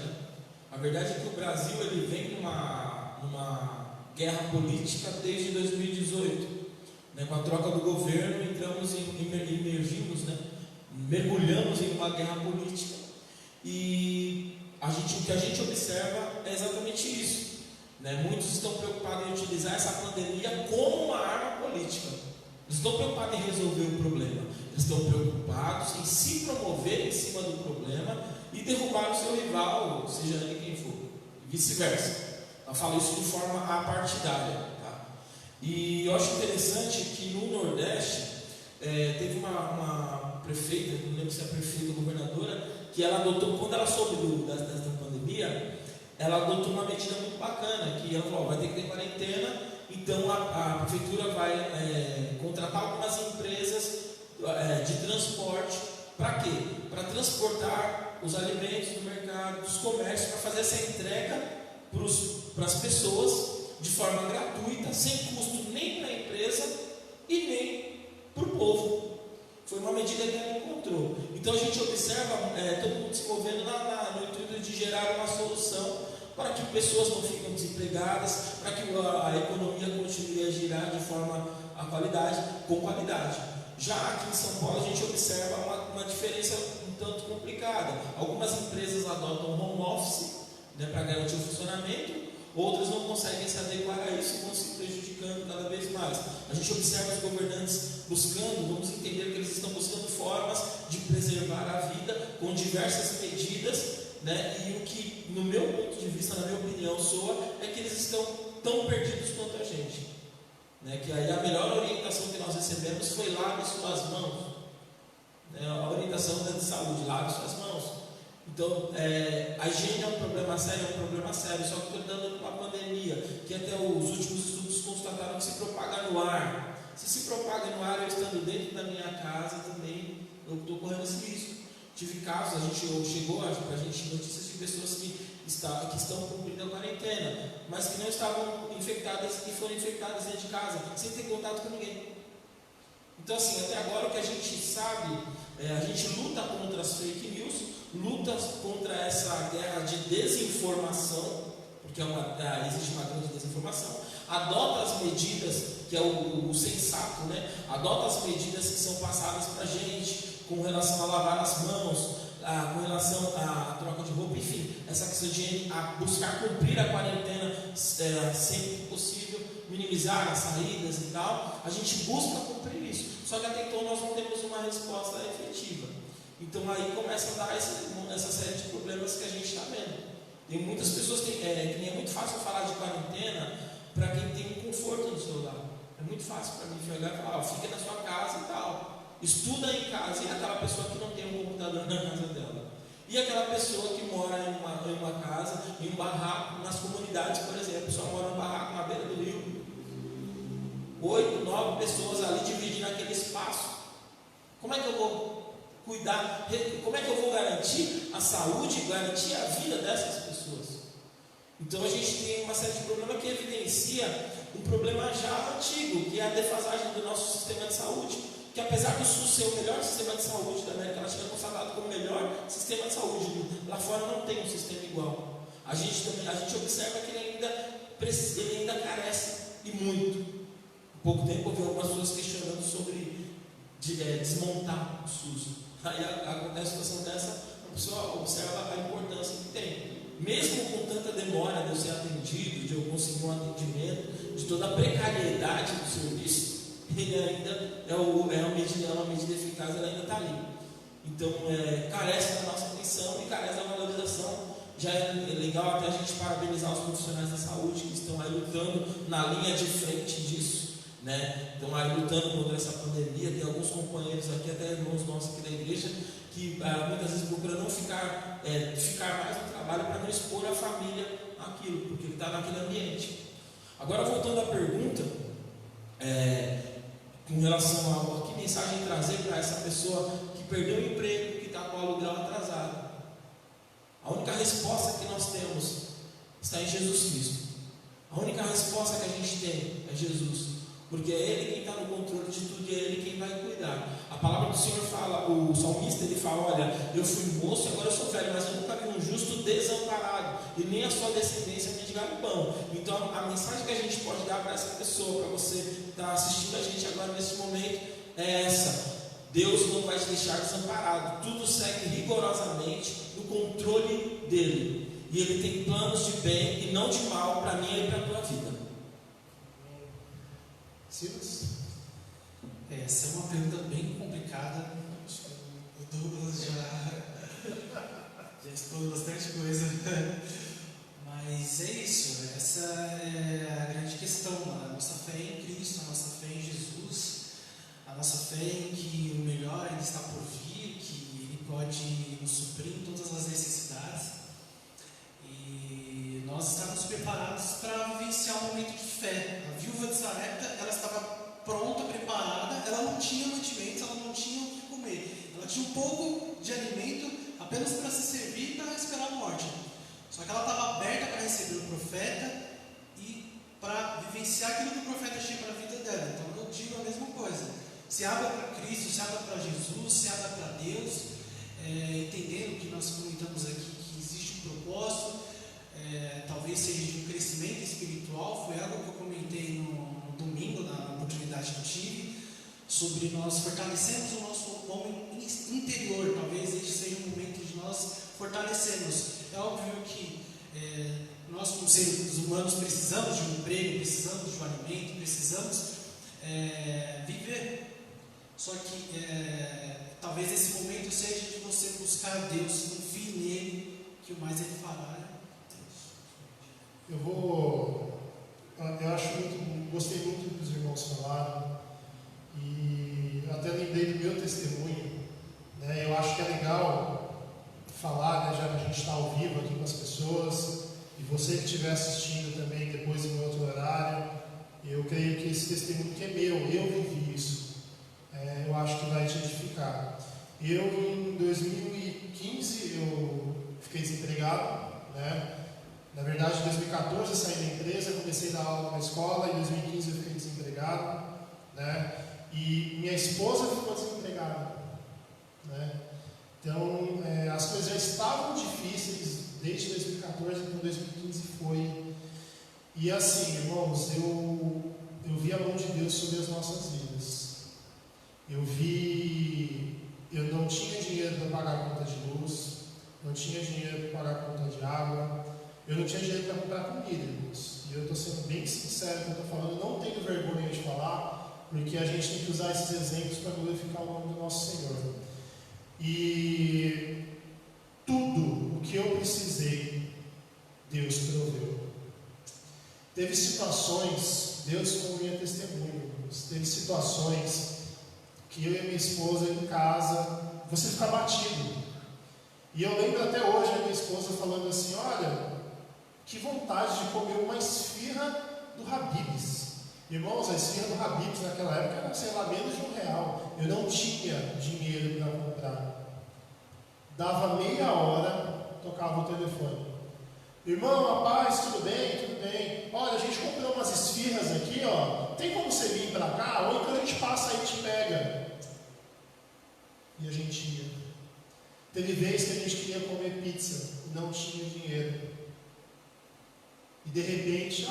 A verdade é que o Brasil ele vem numa guerra política desde 2018, Com a troca do governo, mergulhamos em uma guerra política e o que a gente observa é exatamente isso. Muitos estão preocupados em utilizar essa pandemia como uma arma política. Eles estão preocupados em resolver o problema. Eles estão preocupados em se promover em cima do problema e derrubar o seu rival, seja ele quem for. E vice-versa. Eu falo isso de forma apartidária. E eu acho interessante que no Nordeste teve uma prefeita, não lembro se é a prefeita ou governadora, que ela adotou, quando ela soube da pandemia, ela adotou uma medida muito bacana, que ela falou, vai ter que ter quarentena, então a prefeitura vai contratar algumas empresas de transporte, para quê? Para transportar os alimentos do mercado, dos comércios, para fazer essa entrega para as pessoas de forma gratuita, sem custo nem para a empresa e nem para o povo. Foi uma medida que ela encontrou. Então a gente observa todo mundo se movendo no intuito de gerar uma solução para que pessoas não fiquem desempregadas, para que a economia continue a girar de forma com qualidade. Já aqui em São Paulo a gente observa uma diferença um tanto complicada. Algumas empresas adotam home office para garantir o funcionamento, outras não conseguem se adequar a isso e vão se prejudicando cada vez mais. A gente observa os governantes vamos entender que eles estão buscando formas de preservar a vida com diversas medidas, e o que, no meu ponto de vista, na minha opinião, soa, é que eles estão tão perdidos quanto a gente. Que aí a melhor orientação que nós recebemos foi lave suas mãos. A orientação da saúde, lave suas mãos. Então, a higiene é um problema sério, só que cuidando com a pandemia, que até os últimos estudos constataram que se propaga no ar. Se se propaga no ar, eu estando dentro da minha casa também, eu estou correndo esse risco. Tive casos, chegou para a gente notícias de pessoas que estão cumprindo a quarentena, mas que não estavam infectadas e foram infectadas dentro de casa, sem ter contato com ninguém. Então, assim, até agora o que a gente sabe, a gente luta contra as fake news, luta contra essa guerra de desinformação, porque existe uma grande desinformação, adota as medidas, que é o sensato, né? Adota as medidas que são passadas para a gente, com relação a lavar as mãos, com relação à troca de roupa, enfim, essa questão de buscar cumprir a quarentena sempre que possível, minimizar as saídas e tal, a gente busca cumprir isso, só que até então nós não temos uma resposta efetiva. Então aí começa a dar essa série de problemas que a gente está vendo. Tem muitas pessoas que é muito fácil falar de quarentena para quem tem um conforto no seu lar. É muito fácil para mim olhar e falar, fica na sua casa e tal. Estuda em casa, e aquela pessoa que não tem um computador na casa dela. E aquela pessoa que mora em uma casa, em um barraco, nas comunidades, por exemplo, a pessoa mora em um barraco na beira do rio. 8, 9 pessoas ali dividindo aquele espaço. Como é que eu vou cuidar? Como é que eu vou garantir a saúde, garantir a vida dessas pessoas? Então a gente tem uma série de problemas que evidencia um problema já antigo, que é a defasagem do nosso sistema de saúde, que apesar do SUS ser o melhor sistema de saúde da América Latina, é consagrado como o melhor sistema de saúde, lá fora não tem um sistema igual. A gente observa que ele ainda carece, e muito. Há pouco tempo eu vi algumas pessoas questionando sobre desmontar o SUS. Aí acontece uma situação dessa, a pessoa observa a importância que tem. Mesmo com tanta demora de eu ser atendido, de eu conseguir um atendimento, de toda a precariedade do serviço, ele ainda é uma medida eficaz, ela ainda está ali. Então, carece da nossa atenção e carece da valorização. Já é legal até a gente parabenizar os profissionais da saúde que estão aí lutando na linha de frente disso, né? Estão aí lutando contra essa pandemia. Tem alguns companheiros aqui, até irmãos nossos aqui da igreja, que muitas vezes procuram não ficar mais no trabalho para não expor a família àquilo, porque ele está naquele ambiente. Agora, voltando à pergunta, com relação a que mensagem trazer para essa pessoa que perdeu o emprego, que está com o aluguel atrasado. A única resposta que nós temos está em Jesus Cristo. A única resposta que a gente tem é Jesus, porque é Ele quem está no controle de tudo e é Ele quem vai cuidar. A palavra do Senhor fala, o salmista ele fala, olha, eu fui moço e agora eu sou velho, mas eu nunca vi um justo desamparado e nem a sua descendência mendigar o pão. Então a mensagem que a gente pode dar para essa pessoa, para você que está assistindo a gente agora nesse momento, é essa: Deus não vai te deixar desamparado, tudo segue rigorosamente no controle dele, e Ele tem planos de bem e não de mal para mim e para a tua vida. Silas? Essa é uma pergunta bem complicada. O Douglas já expôs bastante coisa. Mas é isso, essa é a grande questão. A nossa fé em Cristo, a nossa fé em Jesus, a nossa fé em que o melhor ainda está por vir, que Ele pode nos suprir em todas as necessidades. E nós estamos preparados para vivenciar um momento de fé. A viúva de Sarepta, ela estava pronta, preparada, ela não tinha mantimentos, ela não tinha o que comer. Ela tinha um pouco de alimento apenas para se servir e para esperar a morte. Só que ela estava aberta para receber o profeta e para vivenciar aquilo que o profeta tinha para a vida dela. Então eu digo a mesma coisa. Se abra para Cristo, se abra para Jesus, se abra para Deus, entendendo que nós comentamos aqui que existe um propósito, talvez seja de um crescimento espiritual. Foi algo que eu comentei no domingo, na oportunidade que eu tive, sobre nós fortalecermos o nosso homem interior. Talvez este seja um momento de nós fortalecermos. É óbvio que nós, como seres humanos, precisamos de um emprego, precisamos de um alimento, precisamos viver. Só que talvez esse momento seja de você buscar Deus, confie nele, que o mais Ele fará. Gostei muito do que os irmãos falaram, e até lembrei do meu testemunho, né? Eu acho que é legal falar, né, pessoas. E você que estiver assistindo também depois em outro horário, eu creio que esse testemunho que é meu, eu vivi isso, eu acho que vai te edificar. Eu, em 2015, eu fiquei desempregado, né? Na verdade, em 2014 eu saí da empresa, comecei a dar aula na escola, em 2015 eu fiquei desempregado, né? E minha esposa ficou desempregada, né? Então, as coisas já estavam difíceis desde 2014, então 2015 foi. E assim, irmãos, eu vi a mão de Deus sobre as nossas vidas. Eu não tinha dinheiro para pagar a conta de luz, não tinha dinheiro para pagar a conta de água, eu não tinha dinheiro para comprar comida, irmãos. E eu estou sendo bem sincero com o que eu estou falando, eu não tenho vergonha de falar, porque a gente tem que usar esses exemplos para glorificar o nome do nosso Senhor. E tudo o que eu precisei, Deus proveu. Teve situações, Deus como minha testemunha, teve situações que eu e minha esposa em casa, você fica batido. E eu lembro até hoje a minha esposa falando assim: olha, que vontade de comer uma esfirra do Habib's. Irmãos, a esfirra do Habib's naquela época era, sei lá, menos de R$1. Eu não tinha dinheiro para comprar. Dava meia hora, tocava o telefone. Irmão, rapaz, tudo bem? Tudo bem. Olha, a gente comprou umas esfirras aqui, ó. Tem como você vir para cá? Ou então a gente passa aí e te pega. E a gente ia. Teve vez que a gente queria comer pizza e não tinha dinheiro. E de repente,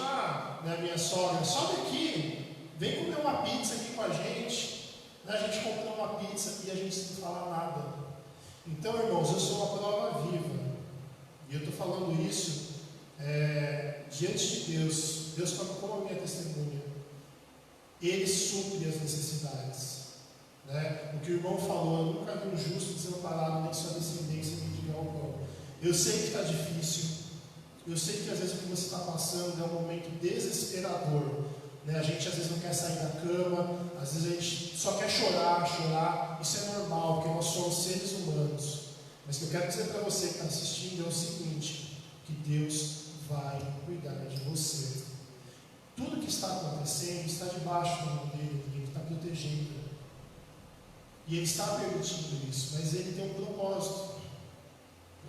né, minha sogra, sobe aqui, vem comer uma pizza aqui com a gente. A gente comprou uma pizza e a gente não fala nada. Então, irmãos, eu sou uma prova viva. E eu estou falando isso diante de Deus. Deus como a minha testemunha. Ele supre as necessidades. Né? O que o irmão falou, eu nunca vi um justo desamparado, nem sua descendência mendigar o pão. Eu sei que está difícil. Eu sei que às vezes o que você está passando é um momento desesperador. Né? A gente às vezes não quer sair da cama, às vezes a gente só quer chorar. Isso é normal, porque nós somos seres humanos. Mas o que eu quero dizer para você que está assistindo é o seguinte: que Deus vai cuidar de você. Tudo que está acontecendo está debaixo da mão dele, ele está protegendo. E ele está permitindo isso, mas ele tem um propósito.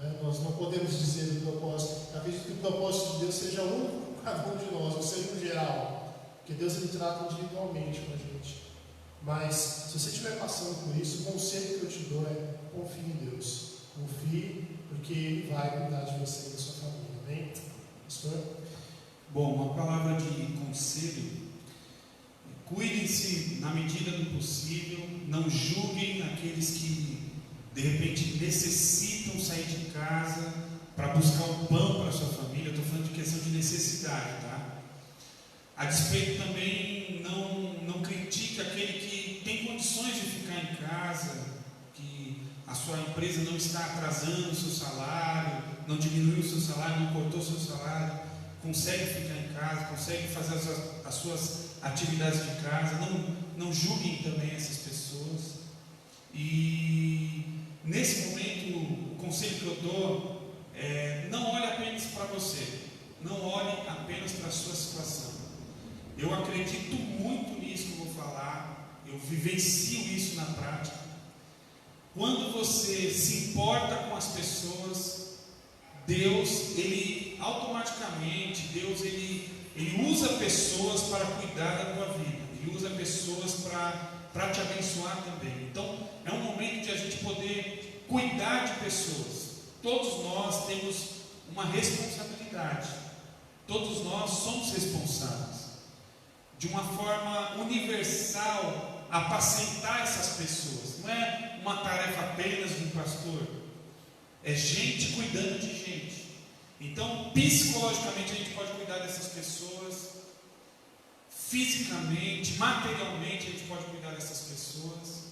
Né? Nós não podemos dizer o propósito. Eu acredito que o propósito de Deus seja único para cada um de nós, não seja no geral. Porque Deus ele trata individualmente com a gente. Mas, se você estiver passando por isso, o conselho que eu te dou é: confie em Deus. Confie, porque Ele vai cuidar de você e da sua família. Amém? Pastor? Bom, uma palavra de conselho: cuidem-se na medida do possível, não julguem aqueles que de repente necessitam sair de casa para buscar o pão para a sua família. Eu estou falando de questão de necessidade, tá? A despeito também, não critique aquele que tem condições de ficar em casa, que a sua empresa não está atrasando o seu salário, não diminuiu o seu salário, não cortou o seu salário, consegue ficar em casa, consegue fazer as suas atividades de casa. Não julguem também essas pessoas. E nesse momento, o conselho que eu dou é: não olhe apenas para você, não olhe apenas para a sua situação. Eu acredito muito nisso que eu vou falar, eu vivencio isso na prática. Quando você se importa com as pessoas, Deus, Ele automaticamente, Deus, Ele usa pessoas para cuidar da tua vida, Ele usa pessoas para te abençoar também. Então, é um momento de a gente poder cuidar de pessoas. Todos nós temos uma responsabilidade, todos nós somos responsáveis, de uma forma universal, apacentar essas pessoas. Não é uma tarefa apenas de um pastor, é gente cuidando de gente. Então, psicologicamente, a gente pode cuidar dessas pessoas, fisicamente, materialmente, a gente pode cuidar dessas pessoas.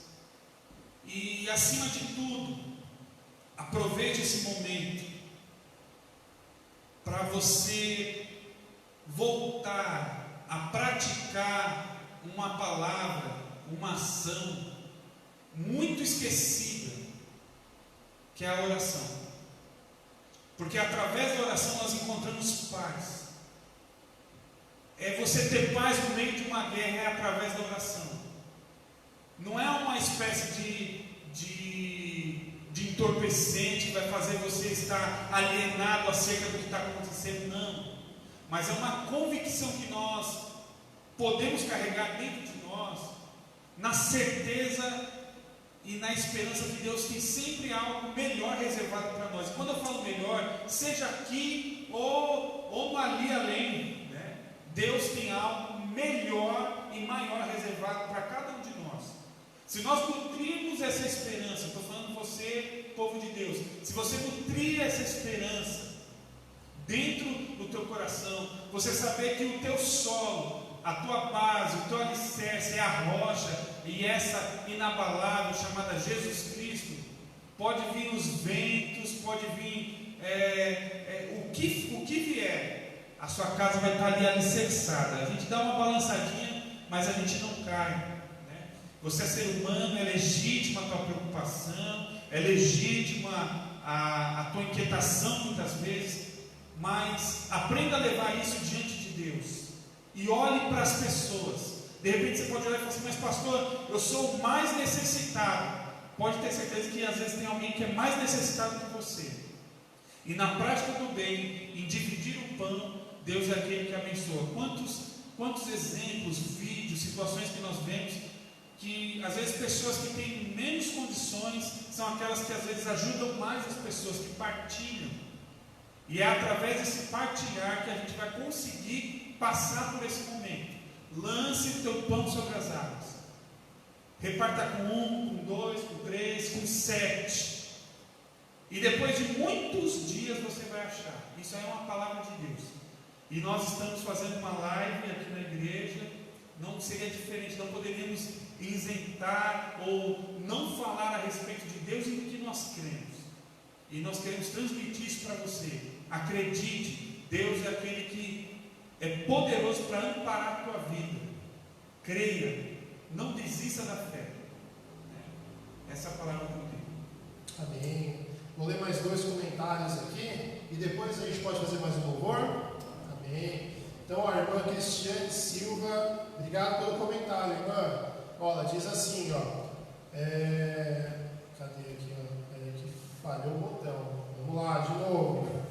E, acima de tudo, aproveite esse momento para você voltar a praticar uma palavra, uma ação muito esquecida, que é a oração. Porque através da oração nós encontramos paz. É você ter paz no meio de uma guerra, é através da oração. Não é uma espécie de entorpecente que vai fazer você estar alienado acerca do que está acontecendo, não. Mas é uma convicção que nós podemos carregar dentro de nós, na certeza e na esperança que Deus tem sempre algo melhor reservado para nós. Quando eu falo melhor, seja aqui ou ali além, né? Deus tem algo melhor e maior reservado para cada um de nós. Se nós nutrirmos essa esperança, estou falando você, povo de Deus, se você nutrir essa esperança dentro do teu coração, você saber que o teu solo, a tua base, o teu alicerce é a rocha, e essa inabalável chamada Jesus Cristo, pode vir os ventos, pode vir o que vier, a sua casa vai estar ali alicerçada. A gente dá uma balançadinha, mas a gente não cai, né? Você é ser humano, é legítima a tua preocupação, é legítima a tua inquietação muitas vezes, mas aprenda a levar isso diante de Deus e olhe para as pessoas. De repente você pode olhar e falar assim: mas pastor, eu sou o mais necessitado. Pode ter certeza que às vezes tem alguém que é mais necessitado que você. E na prática do bem, em dividir o pão, Deus é aquele que abençoa. Quantos exemplos, vídeos, situações que nós vemos, que às vezes pessoas que têm menos condições são aquelas que às vezes ajudam mais as pessoas, que partilham. E é através desse partilhar que a gente vai conseguir passar por esse momento. Lance o teu pão sobre as águas. Reparta com 1, com 2, com 3, com 7. E depois de muitos dias você vai achar. Isso é uma palavra de Deus. E nós estamos fazendo uma live aqui na igreja. Não seria diferente, não poderíamos isentar ou não falar a respeito de Deus e do que nós cremos. E nós queremos transmitir isso para você. Acredite, Deus é aquele que é poderoso para amparar a tua vida. Creia, não desista da fé. Essa é a palavra que eu tenho. Amém. Vou ler mais 2 comentários aqui e depois a gente pode fazer mais um louvor. Amém. Então a irmã Cristiane Silva, obrigado pelo comentário, irmã. Ó, ela diz assim, ó. Cadê aqui, ó? Peraí que falhou o botão. Vamos lá, de novo.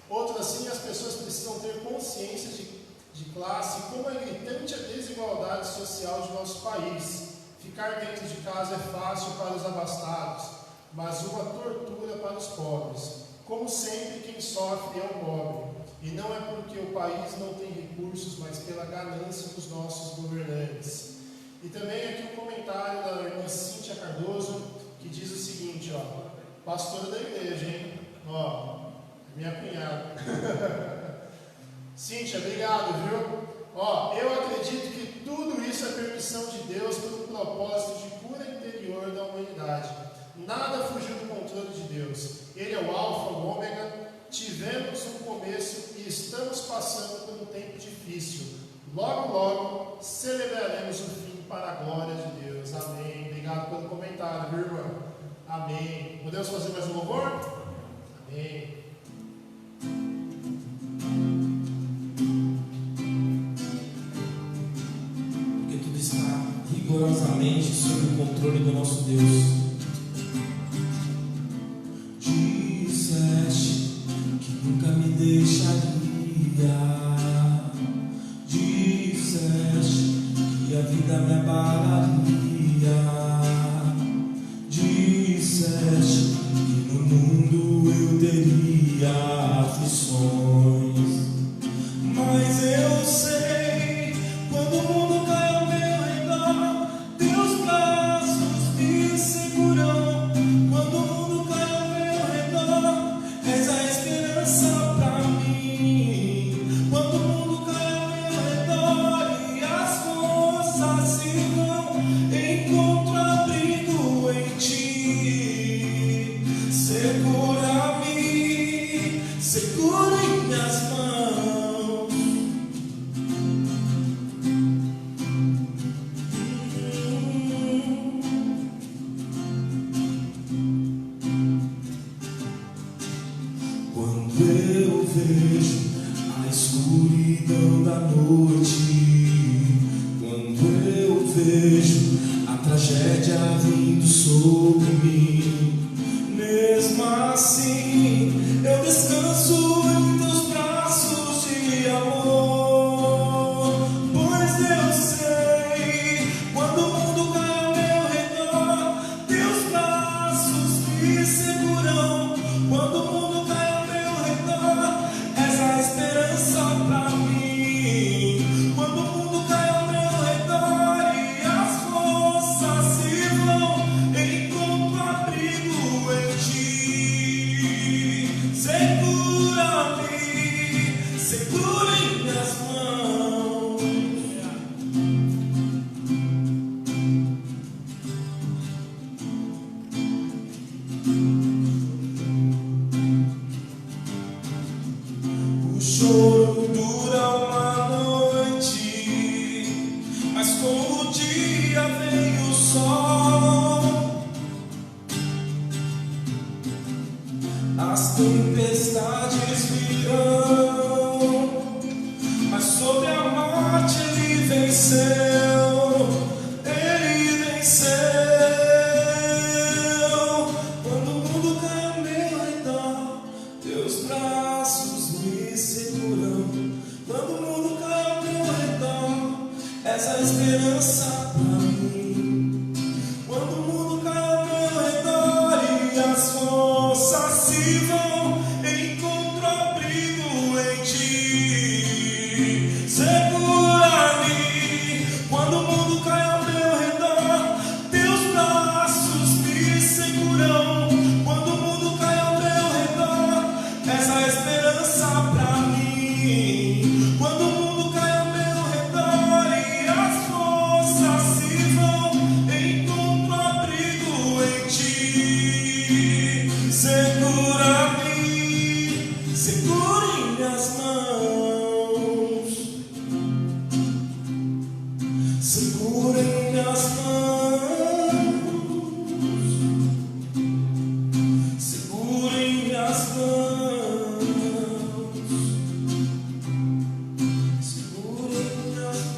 Outro assim, as pessoas precisam ter consciência de classe, como é gritante a desigualdade social de nosso país. Ficar dentro de casa é fácil para os abastados, mas uma tortura para os pobres. Como sempre, quem sofre é o pobre. E não é porque o país não tem recursos, mas pela ganância dos nossos governantes. E também aqui um comentário da irmã Cíntia Cardoso, que diz o seguinte, ó. Pastora da igreja, hein? Ó, minha cunhada. Cíntia, obrigado, viu? Ó, eu acredito que tudo isso é permissão de Deus pelo propósito de cura interior da humanidade. Nada fugiu do controle de Deus. Ele é o alfa, o ômega. Tivemos um começo e estamos passando por um tempo difícil. Logo, logo, celebraremos o fim para a glória de Deus. Amém. Obrigado pelo comentário, viu, irmã? Amém. Podemos fazer mais um louvor? Amém. Porque tudo está rigorosamente sob o controle do nosso Deus. Disseste que nunca me deixaria. Disseste que a vida me abalaria. Disseste que no mundo eu teria aflições. Mas eu sei, quando o mundo cai ao meu redor, teus braços me seguram. vejo a escuridão da noite, quando eu vejo a tragédia vindo sobre mim, mesmo assim eu descanso em teus braços de amor, pois eu sei, quando o mundo cai ao meu redor, teus braços me seguram. Quando o mundo cai ao meu redor, és a esperança pra mim. Quando o mundo cai ao meu redor e as forças se vão, encontro abrigo em ti. Segura-me, segura em minhas mãos. O choro dura uma noite, mas com o dia vem o sol. As tempestades virão, mas sobre a morte ele venceu. Ele venceu. Quando o mundo cai ao meu redor, teus braços me seguram. Quando o mundo cai ao meu redor, és a esperança pra mim. Quando o mundo cai ao meu redor e as forças se vão, encontro abrigo em ti. Segura-me. Quando o mundo cai ao meu redor, teus braços me seguram. Quando o mundo cai ao meu redor, és a esperança pra mim. Quando o mundo cai ao meu redor e as forças se vão, encontro abrigo em ti. Segura-me, segura em minhas mãos. Segura em minhas mãos. Segura em minhas mãos. Segura em minhas mãos.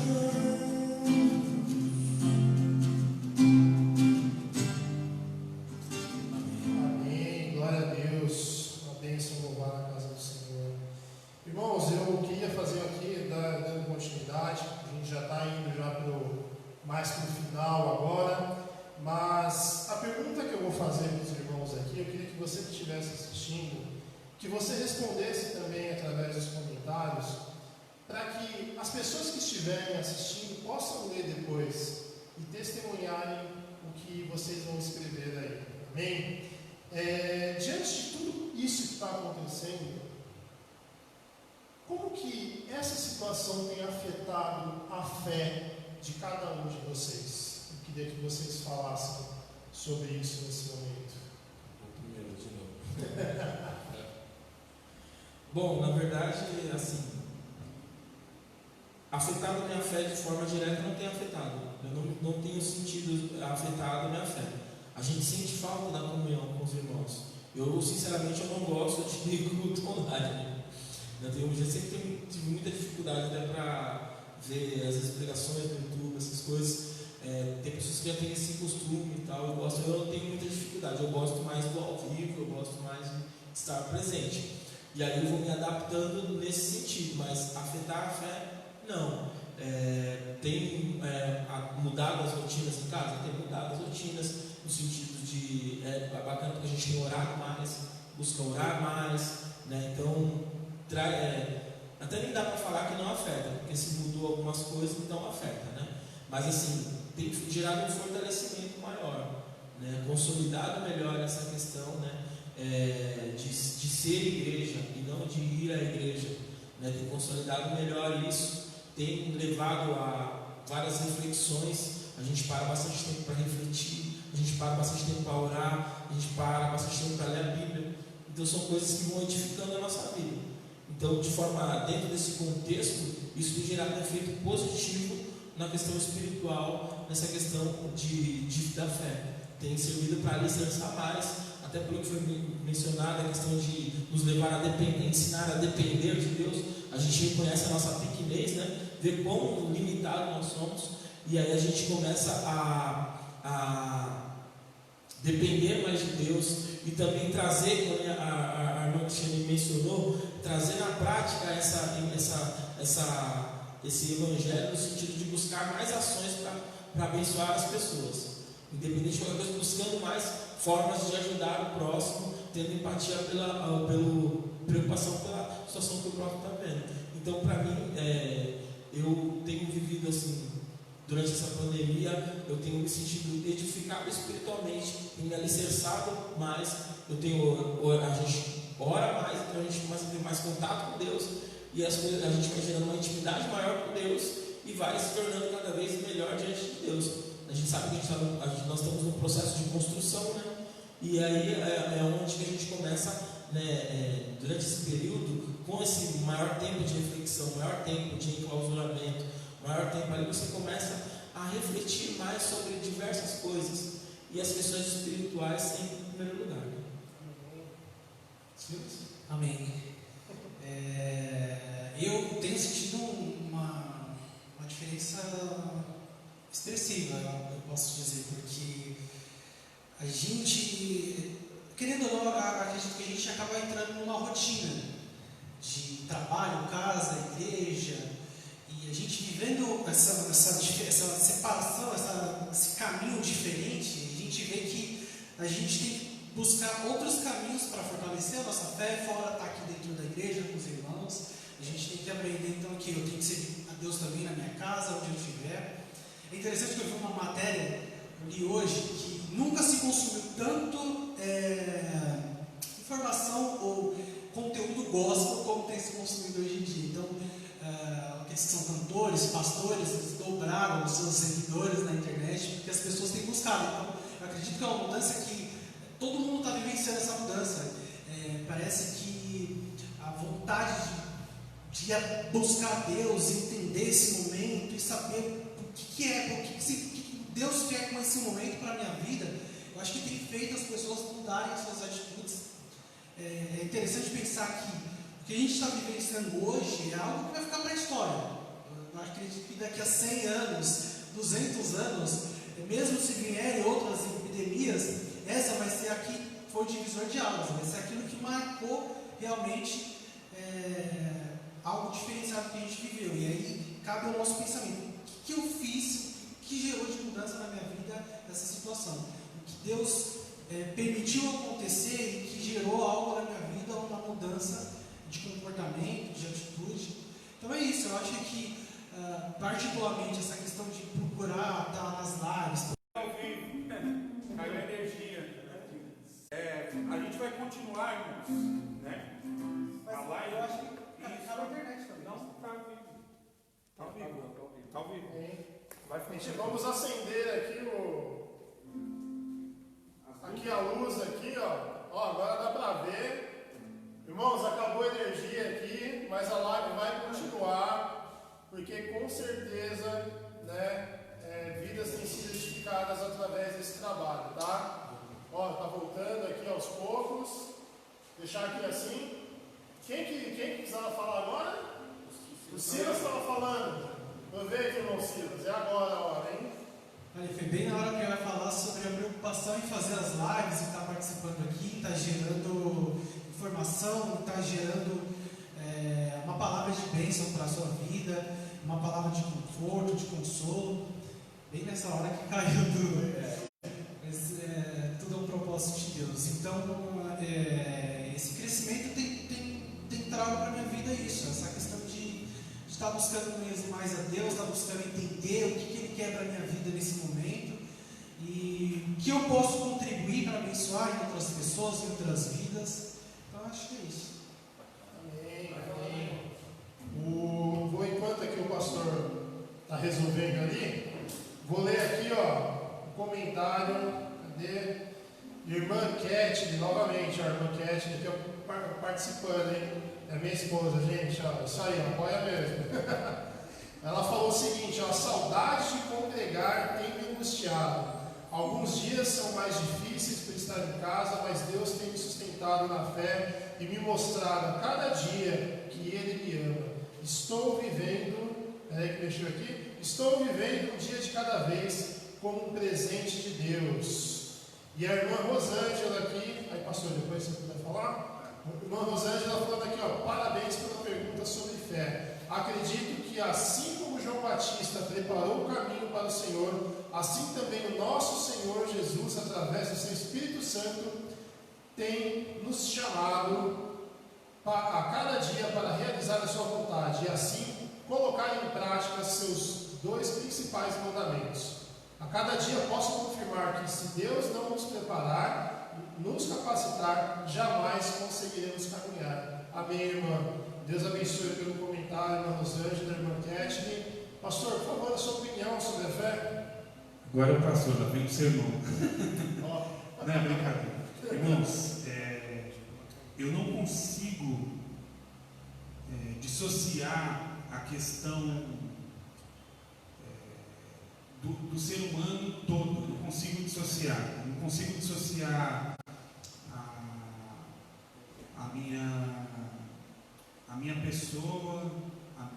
Amém. Glória a Deus. Uma bênção louvar na casa do Senhor. Irmãos, eu queria fazer aqui, dando continuidade. A gente já está indo mais para o final agora. Mas a pergunta que eu vou fazer para os irmãos aqui, eu queria que você que estivesse assistindo, que você respondesse também através dos comentários, para que as pessoas que estiverem assistindo possam ler depois e testemunharem o que vocês vão escrever aí. Amém? Diante de tudo isso que está acontecendo, como que essa situação tem afetado a fé de cada um de vocês? Eu queria que vocês falassem sobre isso nesse momento. O primeiro de novo. Bom, na verdade, assim, afetado a minha fé de forma direta não tem afetado. Eu não tenho sentido afetado a minha fé. A gente sente falta da comunhão com os irmãos. Eu, sinceramente, eu não gosto de culto online. Eu sempre tive muita dificuldade até para ver as pregações no YouTube, essas coisas. Tem pessoas que já têm esse costume e tal. Eu não tenho muita dificuldade. Eu gosto mais do ao vivo, eu gosto mais de estar presente. E aí eu vou me adaptando nesse sentido, mas afetar a fé, não. Tem mudado as rotinas em casa? Tem mudado as rotinas no sentido de é bacana porque a gente tem orado mais, busca orar mais, né? Então até nem dá para falar que não afeta, porque se mudou algumas coisas, então afeta, né? Mas assim, tem gerado um fortalecimento maior, né? Consolidado melhor essa questão, né? De ser igreja e não de ir à igreja, né? Tem consolidado melhor isso, tem levado a várias reflexões. A gente para bastante tempo para refletir, a gente para bastante tempo para orar, a gente para bastante tempo para ler a Bíblia. Então são coisas que vão edificando a nossa vida. Então, dentro desse contexto, isso tem gerado um efeito positivo na questão espiritual, nessa questão da fé. Tem servido para alicerçar mais a até pelo que foi mencionado, a questão de nos levar a depender, ensinar a depender de Deus. A gente reconhece a nossa pequenez, né? Vê quão limitado nós somos, e aí a gente começa a depender mais de Deus e também trazer, como a irmã Cristiane mencionou, trazer na prática esse evangelho no sentido de buscar mais ações para abençoar as pessoas, independente de qualquer coisa, buscando mais formas de ajudar o próximo, tendo empatia pela preocupação pela situação que o próximo está vendo. Então, para mim, eu tenho vivido assim, durante essa pandemia, eu tenho me sentido edificado espiritualmente e me alicerçado mais. A gente ora mais, então a gente começa a ter mais contato com Deus, e a gente vai gerando uma intimidade maior com Deus e vai se tornando cada vez melhor diante de Deus. A gente sabe que nós estamos num processo de construção, né? E aí é onde que a gente começa, né, durante esse período, com esse maior tempo de reflexão, maior tempo de enclausuramento, maior tempo ali, você começa a refletir mais sobre diversas coisas, e as questões espirituais sempre em primeiro lugar. Amém. Eu tenho sentido uma diferença expressiva, eu posso dizer, porque a gente, querendo ou não, acredito que a gente acaba entrando numa rotina de trabalho, casa, igreja, e a gente vivendo essa separação, esse caminho diferente, a gente vê que a gente tem que buscar outros caminhos para fortalecer a nossa fé, fora estar aqui dentro da igreja com os irmãos. A gente tem que aprender então que eu tenho que servir a Deus também na minha casa, onde eu estiver. É interessante que eu vi uma matéria, eu li hoje, que nunca se consumiu tanto informação ou conteúdo gospel como tem se consumido hoje em dia. Então, aqueles que são cantores, pastores, eles dobraram os seus seguidores na internet, porque as pessoas têm buscado. Então, eu acredito que é uma mudança que todo mundo está vivenciando essa mudança. Parece que a vontade de buscar Deus, entender esse momento e saber o que Deus quer com esse momento para a minha vida, eu acho que tem feito as pessoas mudarem as suas atitudes. É interessante pensar que o que a gente está vivenciando hoje é algo que vai ficar para a história. Eu acredito que daqui a 100 anos, 200 anos, mesmo se vierem outras epidemias, essa vai ser aqui, foi o divisor de águas, vai ser aquilo que marcou realmente algo diferenciado que a gente viveu. E aí cabe ao nosso pensamento: o que eu fiz que gerou de mudança na minha vida essa situação? O que Deus permitiu acontecer e que gerou algo na minha vida, uma mudança de comportamento, de atitude. Então é isso, eu acho que particularmente essa questão de procurar estar nas lives. Ao vivo, caiu a energia. A gente vai continuar, irmãos, né? A live, eu acho que está na internet também. Não, está ao vivo. Está ao vivo. Está ao vivo. Vai funcionar. Vamos acender aqui a luz aqui, ó. Agora dá para ver. Irmãos, acabou a energia aqui, mas a live vai continuar, porque com certeza, né, vidas têm sido edificadas através desse trabalho, tá? Ó, tá voltando aqui aos poucos. Deixar aqui assim. Quem precisava falar agora? O Silas estava falando. Aproveita, irmão Silas. É agora a hora, hein? Olha, foi bem na hora que eu ia falar sobre a preocupação em fazer as lives e estar participando aqui, estar gerando informação, estar gerando uma palavra de bênção para a sua vida, uma palavra de conforto, de consolo. Bem nessa hora que caiu tudo. Mas tudo é um propósito de Deus. Então, esse crescimento tem trago para a minha vida isso, essa questão de estar buscando mais a Deus, estar buscando entender o que Ele quer para a minha vida nesse momento e o que eu posso contribuir para abençoar em outras pessoas, em outras vidas. Então, acho que é isso. Amém. Enquanto aqui o pastor está resolvendo ali, vou ler aqui, ó, um comentário. Cadê? Irmã Cat, novamente, a irmã Cat aqui participando, hein? É minha esposa, gente, ó, isso aí, apoia mesmo. Ela falou o seguinte, ó: a saudade de congregar tem me angustiado. Alguns dias são mais difíceis por estar em casa, mas Deus tem me sustentado na fé e me mostrado a cada dia que Ele me ama. Estou vivendo, peraí que mexeu aqui, estou vivendo um dia de cada vez como um presente de Deus. E a irmã Rosângela aqui, aí pastor, depois você puder falar, a irmã Rosângela falando aqui, ó, parabéns pela pergunta sobre fé. Acredito que assim como João Batista preparou o caminho para o Senhor, assim também o nosso Senhor Jesus, através do seu Espírito Santo, tem nos chamado a cada dia para realizar a sua vontade e assim colocar em prática seus 2 principais mandamentos. A cada dia posso confirmar que se Deus não nos preparar, nos capacitar, jamais conseguiremos caminhar. Amém, irmã? Deus abençoe pelo comentário, irmã Rosângela, irmã Kathleen. Pastor, por favor, a sua opinião sobre a fé? Agora o pastor, lá vem o sermão. Não, é brincadeira. Irmãos, eu não consigo dissociar a questão do ser humano todo. Eu não consigo dissociar. Eu não consigo dissociar a minha pessoa,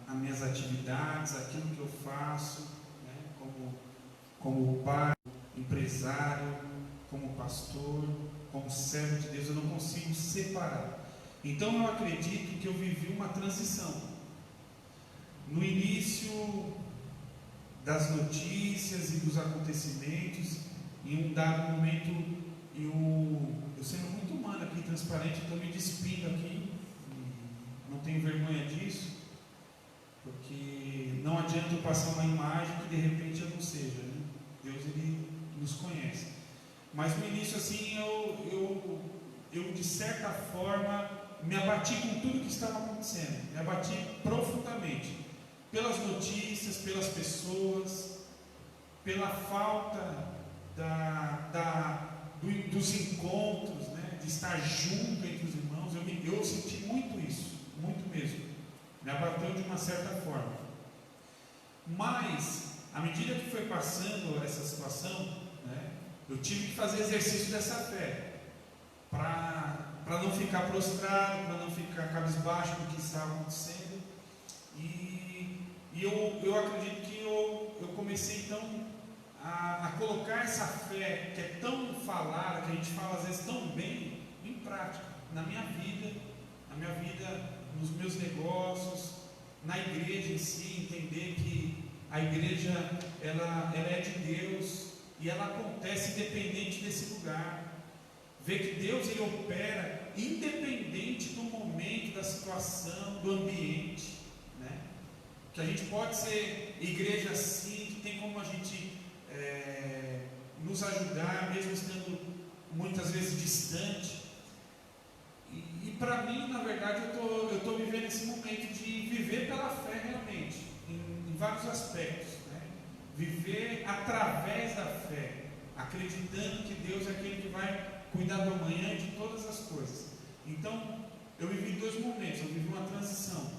as minhas atividades, aquilo que eu faço, né, como pai, empresário, como pastor, como servo de Deus. Eu não consigo separar. Então eu acredito que eu vivi uma transição. No início das notícias e dos acontecimentos, em um dado momento, eu sendo muito humano aqui, transparente, estou me despindo aqui, não tenho vergonha disso, porque não adianta eu passar uma imagem que de repente eu não seja, né? Deus, Ele nos conhece. Mas no início, assim, eu de certa forma me abati com tudo que estava acontecendo, me abati profundamente, pelas notícias, pelas pessoas, pela falta dos encontros, né, de estar junto entre os irmãos. Eu senti muito isso, muito mesmo, me abateu de uma certa forma. Mas, à medida que foi passando essa situação, né, eu tive que fazer exercício dessa fé, para não ficar prostrado, para não ficar cabisbaixo do que estava acontecendo. E eu acredito que eu comecei então a colocar essa fé que é tão falada, que a gente fala às vezes tão bem, em prática, na minha vida, nos meus negócios, na igreja em si, entender que a igreja ela é de Deus e ela acontece independente desse lugar. Ver que Deus ele opera independente do momento, da situação, do ambiente, né? Que a gente pode ser igreja assim, que tem como a gente nos ajudar, mesmo estando muitas vezes distante. E para mim, na verdade, eu estou vivendo esse momento de viver pela fé realmente, em vários aspectos, né? Viver através da fé, acreditando que Deus é aquele que vai cuidar do amanhã e de todas as coisas. Então, eu vivi 2 momentos. Eu vivi uma transição.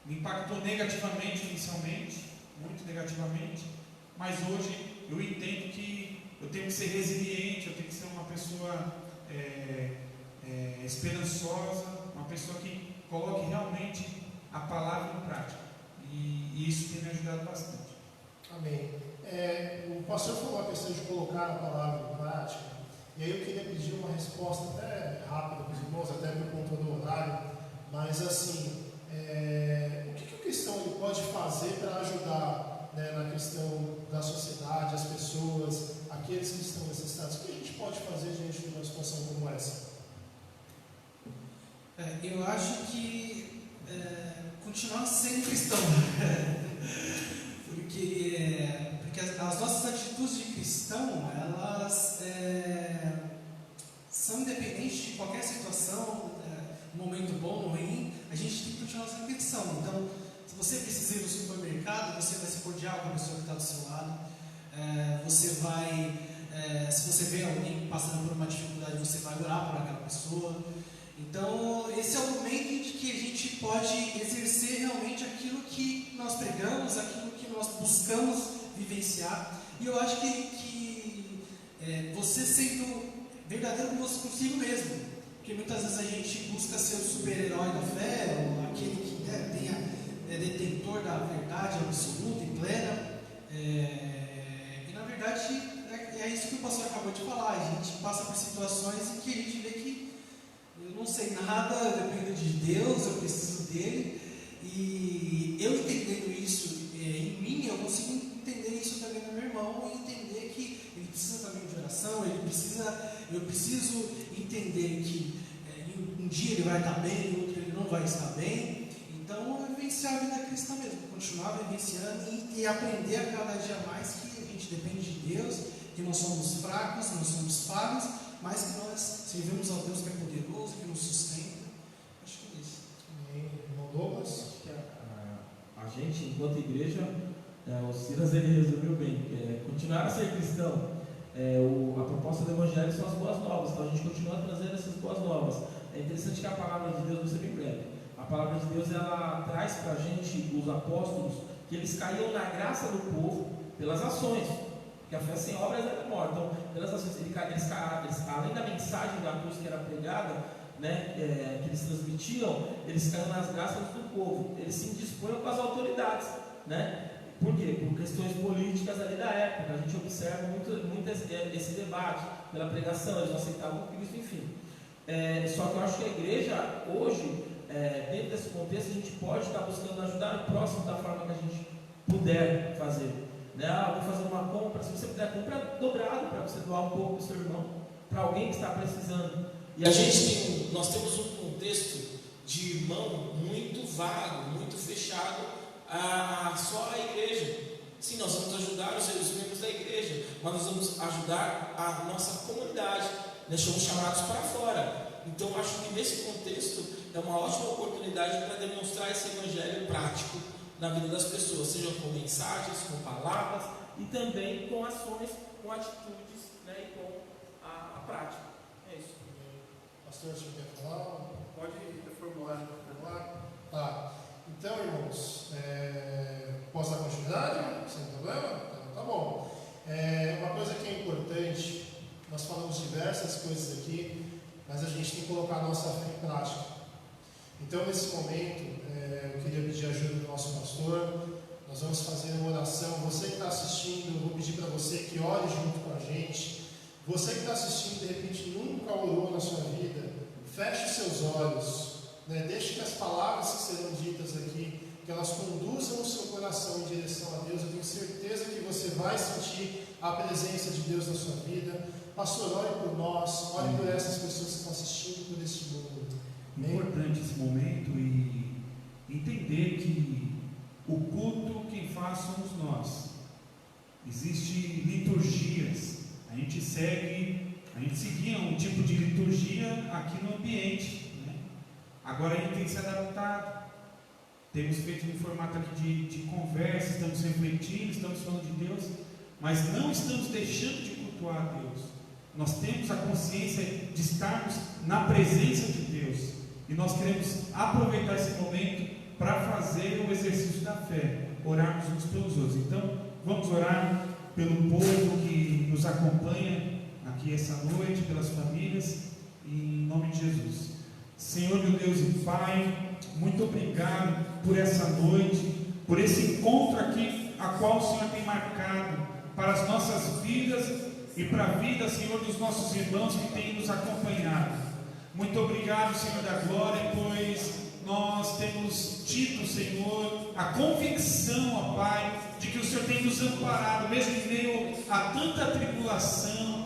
Me impactou negativamente inicialmente, muito negativamente, mas hoje eu entendo que eu tenho que ser resiliente, eu tenho que ser uma pessoa esperançosa, uma pessoa que coloque realmente a palavra em prática. E isso tem me ajudado bastante. Amém. O pastor falou a questão de colocar a palavra em prática, e aí eu queria pedir uma resposta até rápida para os irmãos, até por conta do horário, mas assim, o que o cristão ele pode fazer para ajudar, né, na questão da sociedade, as pessoas, aqueles que estão necessitados? O que a gente pode fazer diante de uma situação como essa? Eu acho que continuar sendo cristão, porque as nossas atitudes de cristão, elas são independentes de qualquer situação, momento bom ou ruim, a gente tem que continuar sendo cristão. Então, se você precisa ir no supermercado, você vai ser cordial com a pessoa que está do seu lado, se você vê alguém passando por uma dificuldade, você vai orar por aquela pessoa. Então, esse é o momento em que a gente pode exercer realmente aquilo que nós pregamos, aquilo que nós buscamos vivenciar. E eu acho que você sendo verdadeiro consigo mesmo. Porque muitas vezes a gente busca ser o super-herói da fé, ou aquele que é detentor da verdade absoluta e plena. E na verdade é isso que o pastor acabou de falar. A gente passa por situações em que a gente vê que eu não sei nada, eu dependo de Deus, eu preciso dele. E eu entendendo isso em mim, eu consigo entender isso também no meu irmão, e entender que ele precisa também de oração, eu preciso entender que um dia ele vai estar bem, no outro ele não vai estar bem. Então é vivenciar a vida cristã mesmo, continuar vivenciando e aprender a cada dia mais que a gente depende de Deus, que nós somos fracos, nós somos falhos, mas que nós servimos ao Deus que é poderoso, que nos sustenta. Acho que é isso. Irmão Douglas? Acho que a gente, enquanto igreja, o Silas ele resumiu bem, continuar a ser cristão. A proposta do Evangelho são as boas novas, então a gente continua trazendo essas boas novas. É interessante que a palavra de Deus, você bem breve, a palavra de Deus ela traz para a gente, os apóstolos, que eles caíam na graça do povo pelas ações, porque a fé sem obras é morta. Então, pelas ações, eles, além da mensagem da cruz que era pregada, né, que eles transmitiam, eles caíam nas graças do povo, eles se indispunham com as autoridades, né? Por quê? Por questões políticas ali da época. A gente observa muito esse debate pela pregação, eles não aceitavam Cristo, enfim. Só que eu acho que a igreja hoje, dentro desse contexto, a gente pode estar buscando ajudar o próximo da forma que a gente puder fazer, né? Vou fazer uma compra, se você puder, compra dobrado para você doar um pouco para o seu irmão, para alguém que está precisando. E nós temos um contexto de irmão muito vago, muito fechado só a igreja. Sim, nós vamos ajudar os membros da igreja, mas nós vamos ajudar a nossa comunidade. Nós somos chamados para fora. Então, acho que nesse contexto é uma ótima oportunidade para demonstrar esse evangelho prático na vida das pessoas, seja com mensagens, com palavras e também com ações, com atitudes, né, e com a prática. É isso. Pastor, você quer falar? Pode reformular. Tá. Então, irmãos, posso dar continuidade? Sem problema? Tá bom. Uma coisa que é importante, nós falamos diversas coisas aqui, mas a gente tem que colocar a nossa fé em prática. Então, nesse momento, eu queria pedir ajuda do nosso pastor. Nós vamos fazer uma oração. Você que está assistindo, eu vou pedir para você que ore junto com a gente. Você que está assistindo, de repente nunca orou na sua vida, feche os seus olhos, né? Deixe que as palavras que serão ditas aqui, que elas conduzam o seu coração em direção a Deus. Eu tenho certeza que você vai sentir a presença de Deus na sua vida. Pastor, ore por nós, ore por essas pessoas que estão assistindo, por este mundo. É importante esse momento e entender que o culto quem faz somos nós. Existem liturgias, a gente seguia um tipo de liturgia aqui no ambiente, né? Agora a gente tem que se adaptar. Temos feito um formato aqui de conversa, estamos refletindo, estamos falando de Deus, mas não estamos deixando de cultuar a Deus. Nós temos a consciência de estarmos na presença de Deus e nós queremos aproveitar esse momento para fazer o exercício da fé, orarmos uns pelos outros. Então, vamos orar pelo povo que nos acompanha aqui essa noite, pelas famílias, em nome de Jesus. Senhor, meu Deus e Pai, muito obrigado por essa noite, por esse encontro aqui, a qual o Senhor tem marcado para as nossas vidas e para a vida, Senhor, dos nossos irmãos que têm nos acompanhado. Muito obrigado, Senhor da glória, pois nós temos tido, Senhor, a convicção, ó Pai, de que o Senhor tem nos amparado, mesmo em meio a tanta tribulação,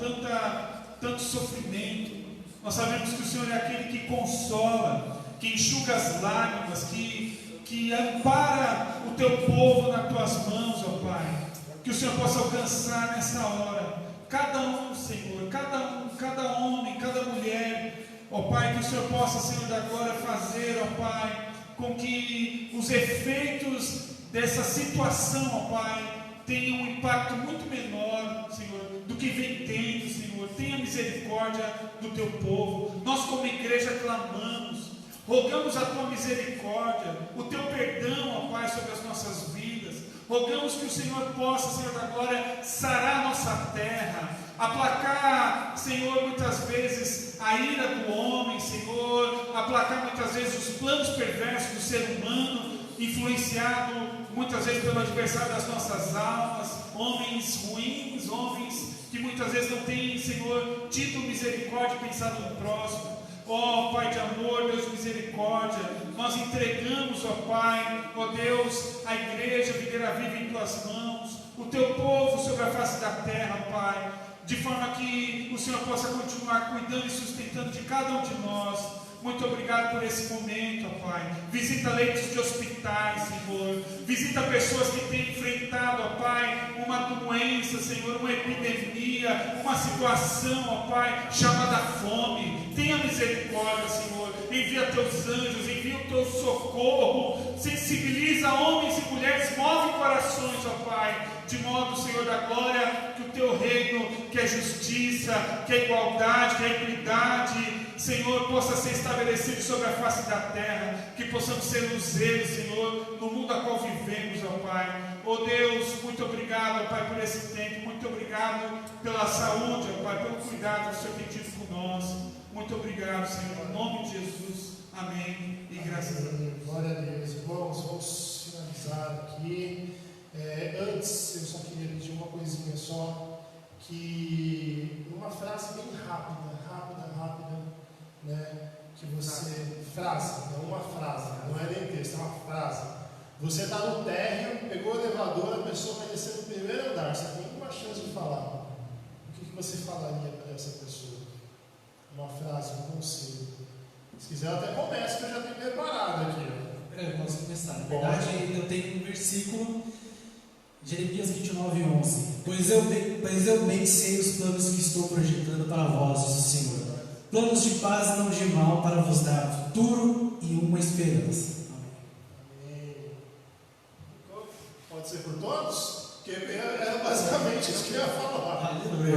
tanto sofrimento. Nós sabemos que o Senhor é aquele que consola, que enxuga as lágrimas, que ampara o teu povo nas tuas mãos, ó Pai. Que o Senhor possa alcançar nessa hora cada um, Senhor, cada homem, cada mulher, ó Pai, que o Senhor possa, Senhor da glória, fazer, ó Pai, com que os efeitos dessa situação, ó Pai, tenham um impacto muito menor, Senhor, do que vem tendo, Senhor. Tenha misericórdia do teu povo. Nós como igreja clamamos, rogamos a tua misericórdia, o teu perdão, ó Pai, sobre as nossas vidas. Rogamos que o Senhor possa, Senhor da glória, sarar a nossa terra, aplacar, Senhor, muitas vezes a ira do homem, Senhor, aplacar muitas vezes os planos perversos do ser humano, influenciado muitas vezes pelo adversário das nossas almas, homens ruins, homens que muitas vezes não têm, Senhor, tido misericórdia e pensado no próximo. Ó Pai de amor, Deus de misericórdia, nós entregamos, ó Pai, ó Deus, a igreja Videira Viva em Tuas mãos, o Teu povo sobre a face da terra, Pai, de forma que o Senhor possa continuar cuidando e sustentando de cada um de nós. Muito obrigado por esse momento, ó Pai. Visita leitos de hospitais, Senhor. Visita pessoas que têm enfrentado, ó Pai, uma doença, Senhor, uma epidemia, uma situação, ó Pai, chamada fome. Tenha misericórdia, Senhor. Envia Teus anjos, envia o Teu socorro. Sensibiliza homens e mulheres, move corações, ó Pai, de modo, Senhor da glória, que o Teu reino, que é justiça, que é igualdade, que é equidade, Senhor, possa ser estabelecido sobre a face da terra, que possamos ser luzeiros, Senhor, no mundo a qual vivemos, ó Pai. Ó Deus, muito obrigado, ó Pai, por esse tempo, muito obrigado pela saúde, ó Pai, pelo cuidado que o Senhor tem tido com nós. Muito obrigado, Senhor, em nome de Jesus, amém, e graças a Deus. Glória a Deus. Irmãos, vamos finalizar aqui. Antes, eu só queria pedir uma coisinha só, que uma frase bem rápida, né? Que você, frase, não uma frase, não é nem texto, é uma frase. Você está no térreo, pegou o elevador, a pessoa vai descer no primeiro andar, você tem uma chance de falar. O que você falaria para essa pessoa? Uma frase, um conselho. Se quiser, eu até começo, que eu já tenho preparado aqui. Eu posso começar. Na verdade, eu tenho um versículo, Jeremias 29:11. Pois eu bem sei os planos que estou projetando para vós, diz o Senhor. Planos de paz e não de mal, para vos dar futuro e uma esperança. Amém. Pode ser por todos? Porque era basicamente isso que eu ia falar. Aleluia.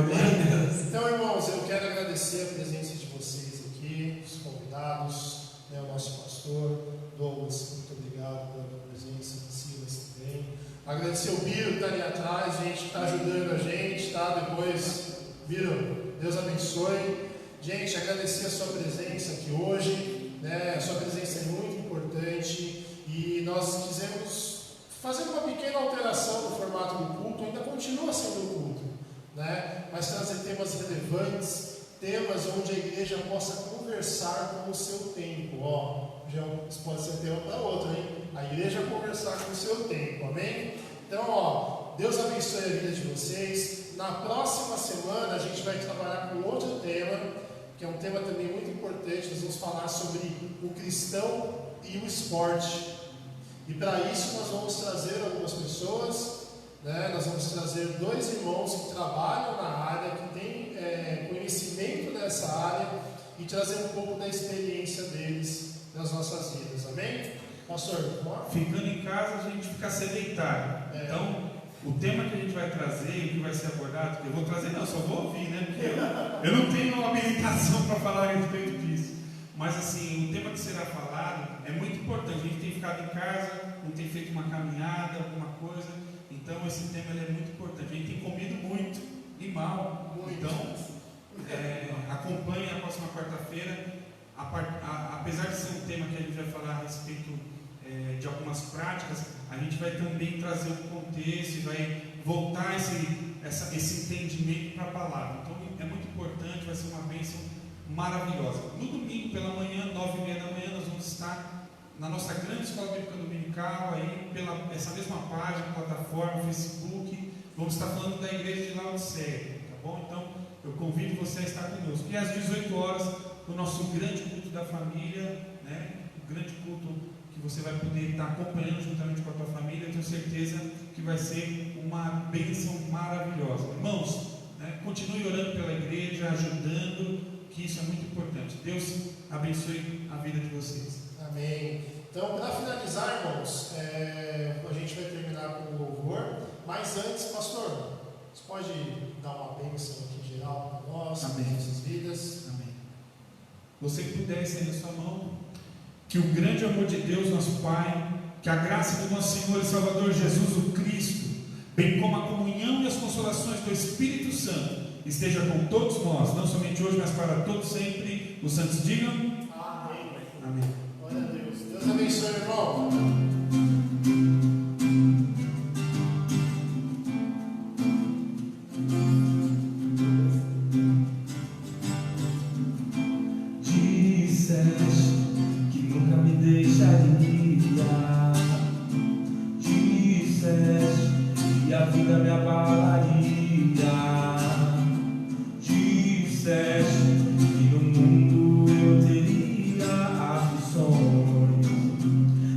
Então, irmãos, eu quero agradecer a presença de vocês aqui, os convidados, né, o nosso pastor, Douglas, muito obrigado pela presença, Silas também. Agradecer o Biro que está ali atrás, gente, que está ajudando a gente, tá? Depois, Biro, Deus abençoe. Gente, agradecer a sua presença aqui hoje, né? A sua presença é muito importante e nós quisemos fazer uma pequena alteração no formato do culto, ainda continua sendo o culto, né? Mas trazer temas relevantes, temas onde a igreja possa conversar com o seu tempo. Isso pode ser tema para outro, hein? A igreja conversar com o seu tempo, amém? Então, Deus abençoe a vida de vocês. Na próxima semana a gente vai trabalhar com outro tema, que é um tema também muito importante. Nós vamos falar sobre o cristão e o esporte. E para isso nós vamos trazer algumas pessoas, né? Nós vamos trazer 2 irmãos que trabalham na área, que têm conhecimento dessa área, e trazer um pouco da experiência deles nas nossas vidas, amém? Pastor, vamos lá? Ficando em casa a gente fica sedentário. Então, o tema que a gente vai trazer, o que vai ser abordado, que eu vou trazer, não, só vou ouvir, né? Porque eu não tenho uma habilitação para falar a respeito disso. Mas assim, o tema que será falado é muito importante. A gente tem ficado em casa, não tem feito uma caminhada, alguma coisa. Então esse tema ele é muito importante. A gente tem comido muito e mal. Então, acompanhe a próxima quarta-feira. Apesar de ser um tema que a gente vai falar a respeito de algumas práticas, a gente vai também trazer um contexto e vai voltar esse entendimento para a palavra. Então é muito importante, vai ser uma bênção maravilhosa. No domingo pela manhã, 9h30 da manhã, nós vamos estar na nossa grande escola bíblica dominical, aí pela essa mesma página, plataforma, Facebook. Vamos estar falando da igreja de Laodiceia, tá bom? Então eu convido você a estar conosco. E às 18 horas, o nosso grande culto da família, né? O grande culto que você vai poder estar acompanhando juntamente com a tua família. Eu tenho certeza que vai ser uma bênção maravilhosa. Irmãos, né? Continue orando pela igreja, ajudando, que isso é muito importante. Deus abençoe a vida de vocês. Amém. Então, para finalizar, irmãos, a gente vai terminar com o louvor, mas antes, pastor, você pode dar uma bênção aqui geral para nós, para nossas vidas? Amém. Você que puder estender sua mão, que o grande amor de Deus, nosso Pai, que a graça do nosso Senhor e Salvador Jesus, o Cristo, bem como a comunhão e as consolações do Espírito Santo, esteja com todos nós, não somente hoje, mas para todos sempre. Os santos digam Amém. amém. Glória a Deus. Deus abençoe, irmão. Disseste que nunca me deixaria. Disseste que a vida me abalaria. Disseste que no mundo eu teria aflições.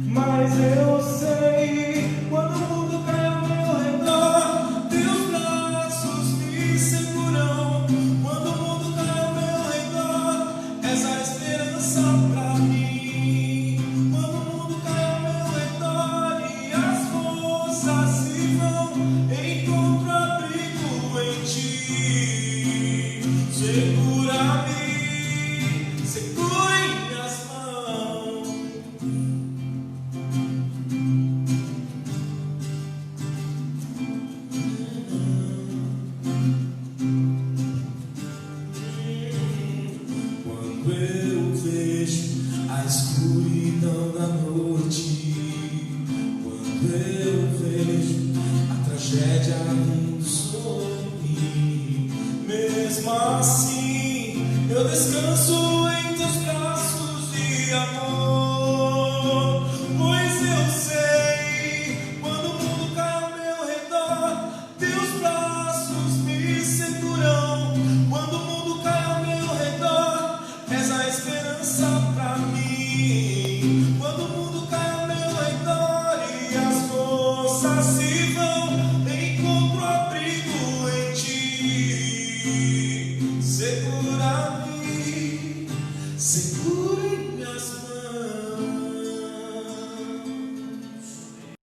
Mas eu sei, quando o mundo cai ao meu redor, teus braços me seguram. Quando o mundo cai ao meu redor, és a esperança pra mim. Quando o mundo cai ao meu redor e as forças se vão, encontro abrigo em ti. Segura-me, segura em minhas mãos. Quando eu vejo a escuridão da noite, quando eu vejo a tragédia vindo sobre mim, mesmo assim eu descanso em teus braços de amor, pois eu sei, quando o mundo cai ao meu redor, teus braços me seguram. Quando o mundo cai ao meu redor, és a esperança pra mim. Quando o mundo cai ao meu redor e as forças se vão, encontro abrigo em ti. Segura-me, segura.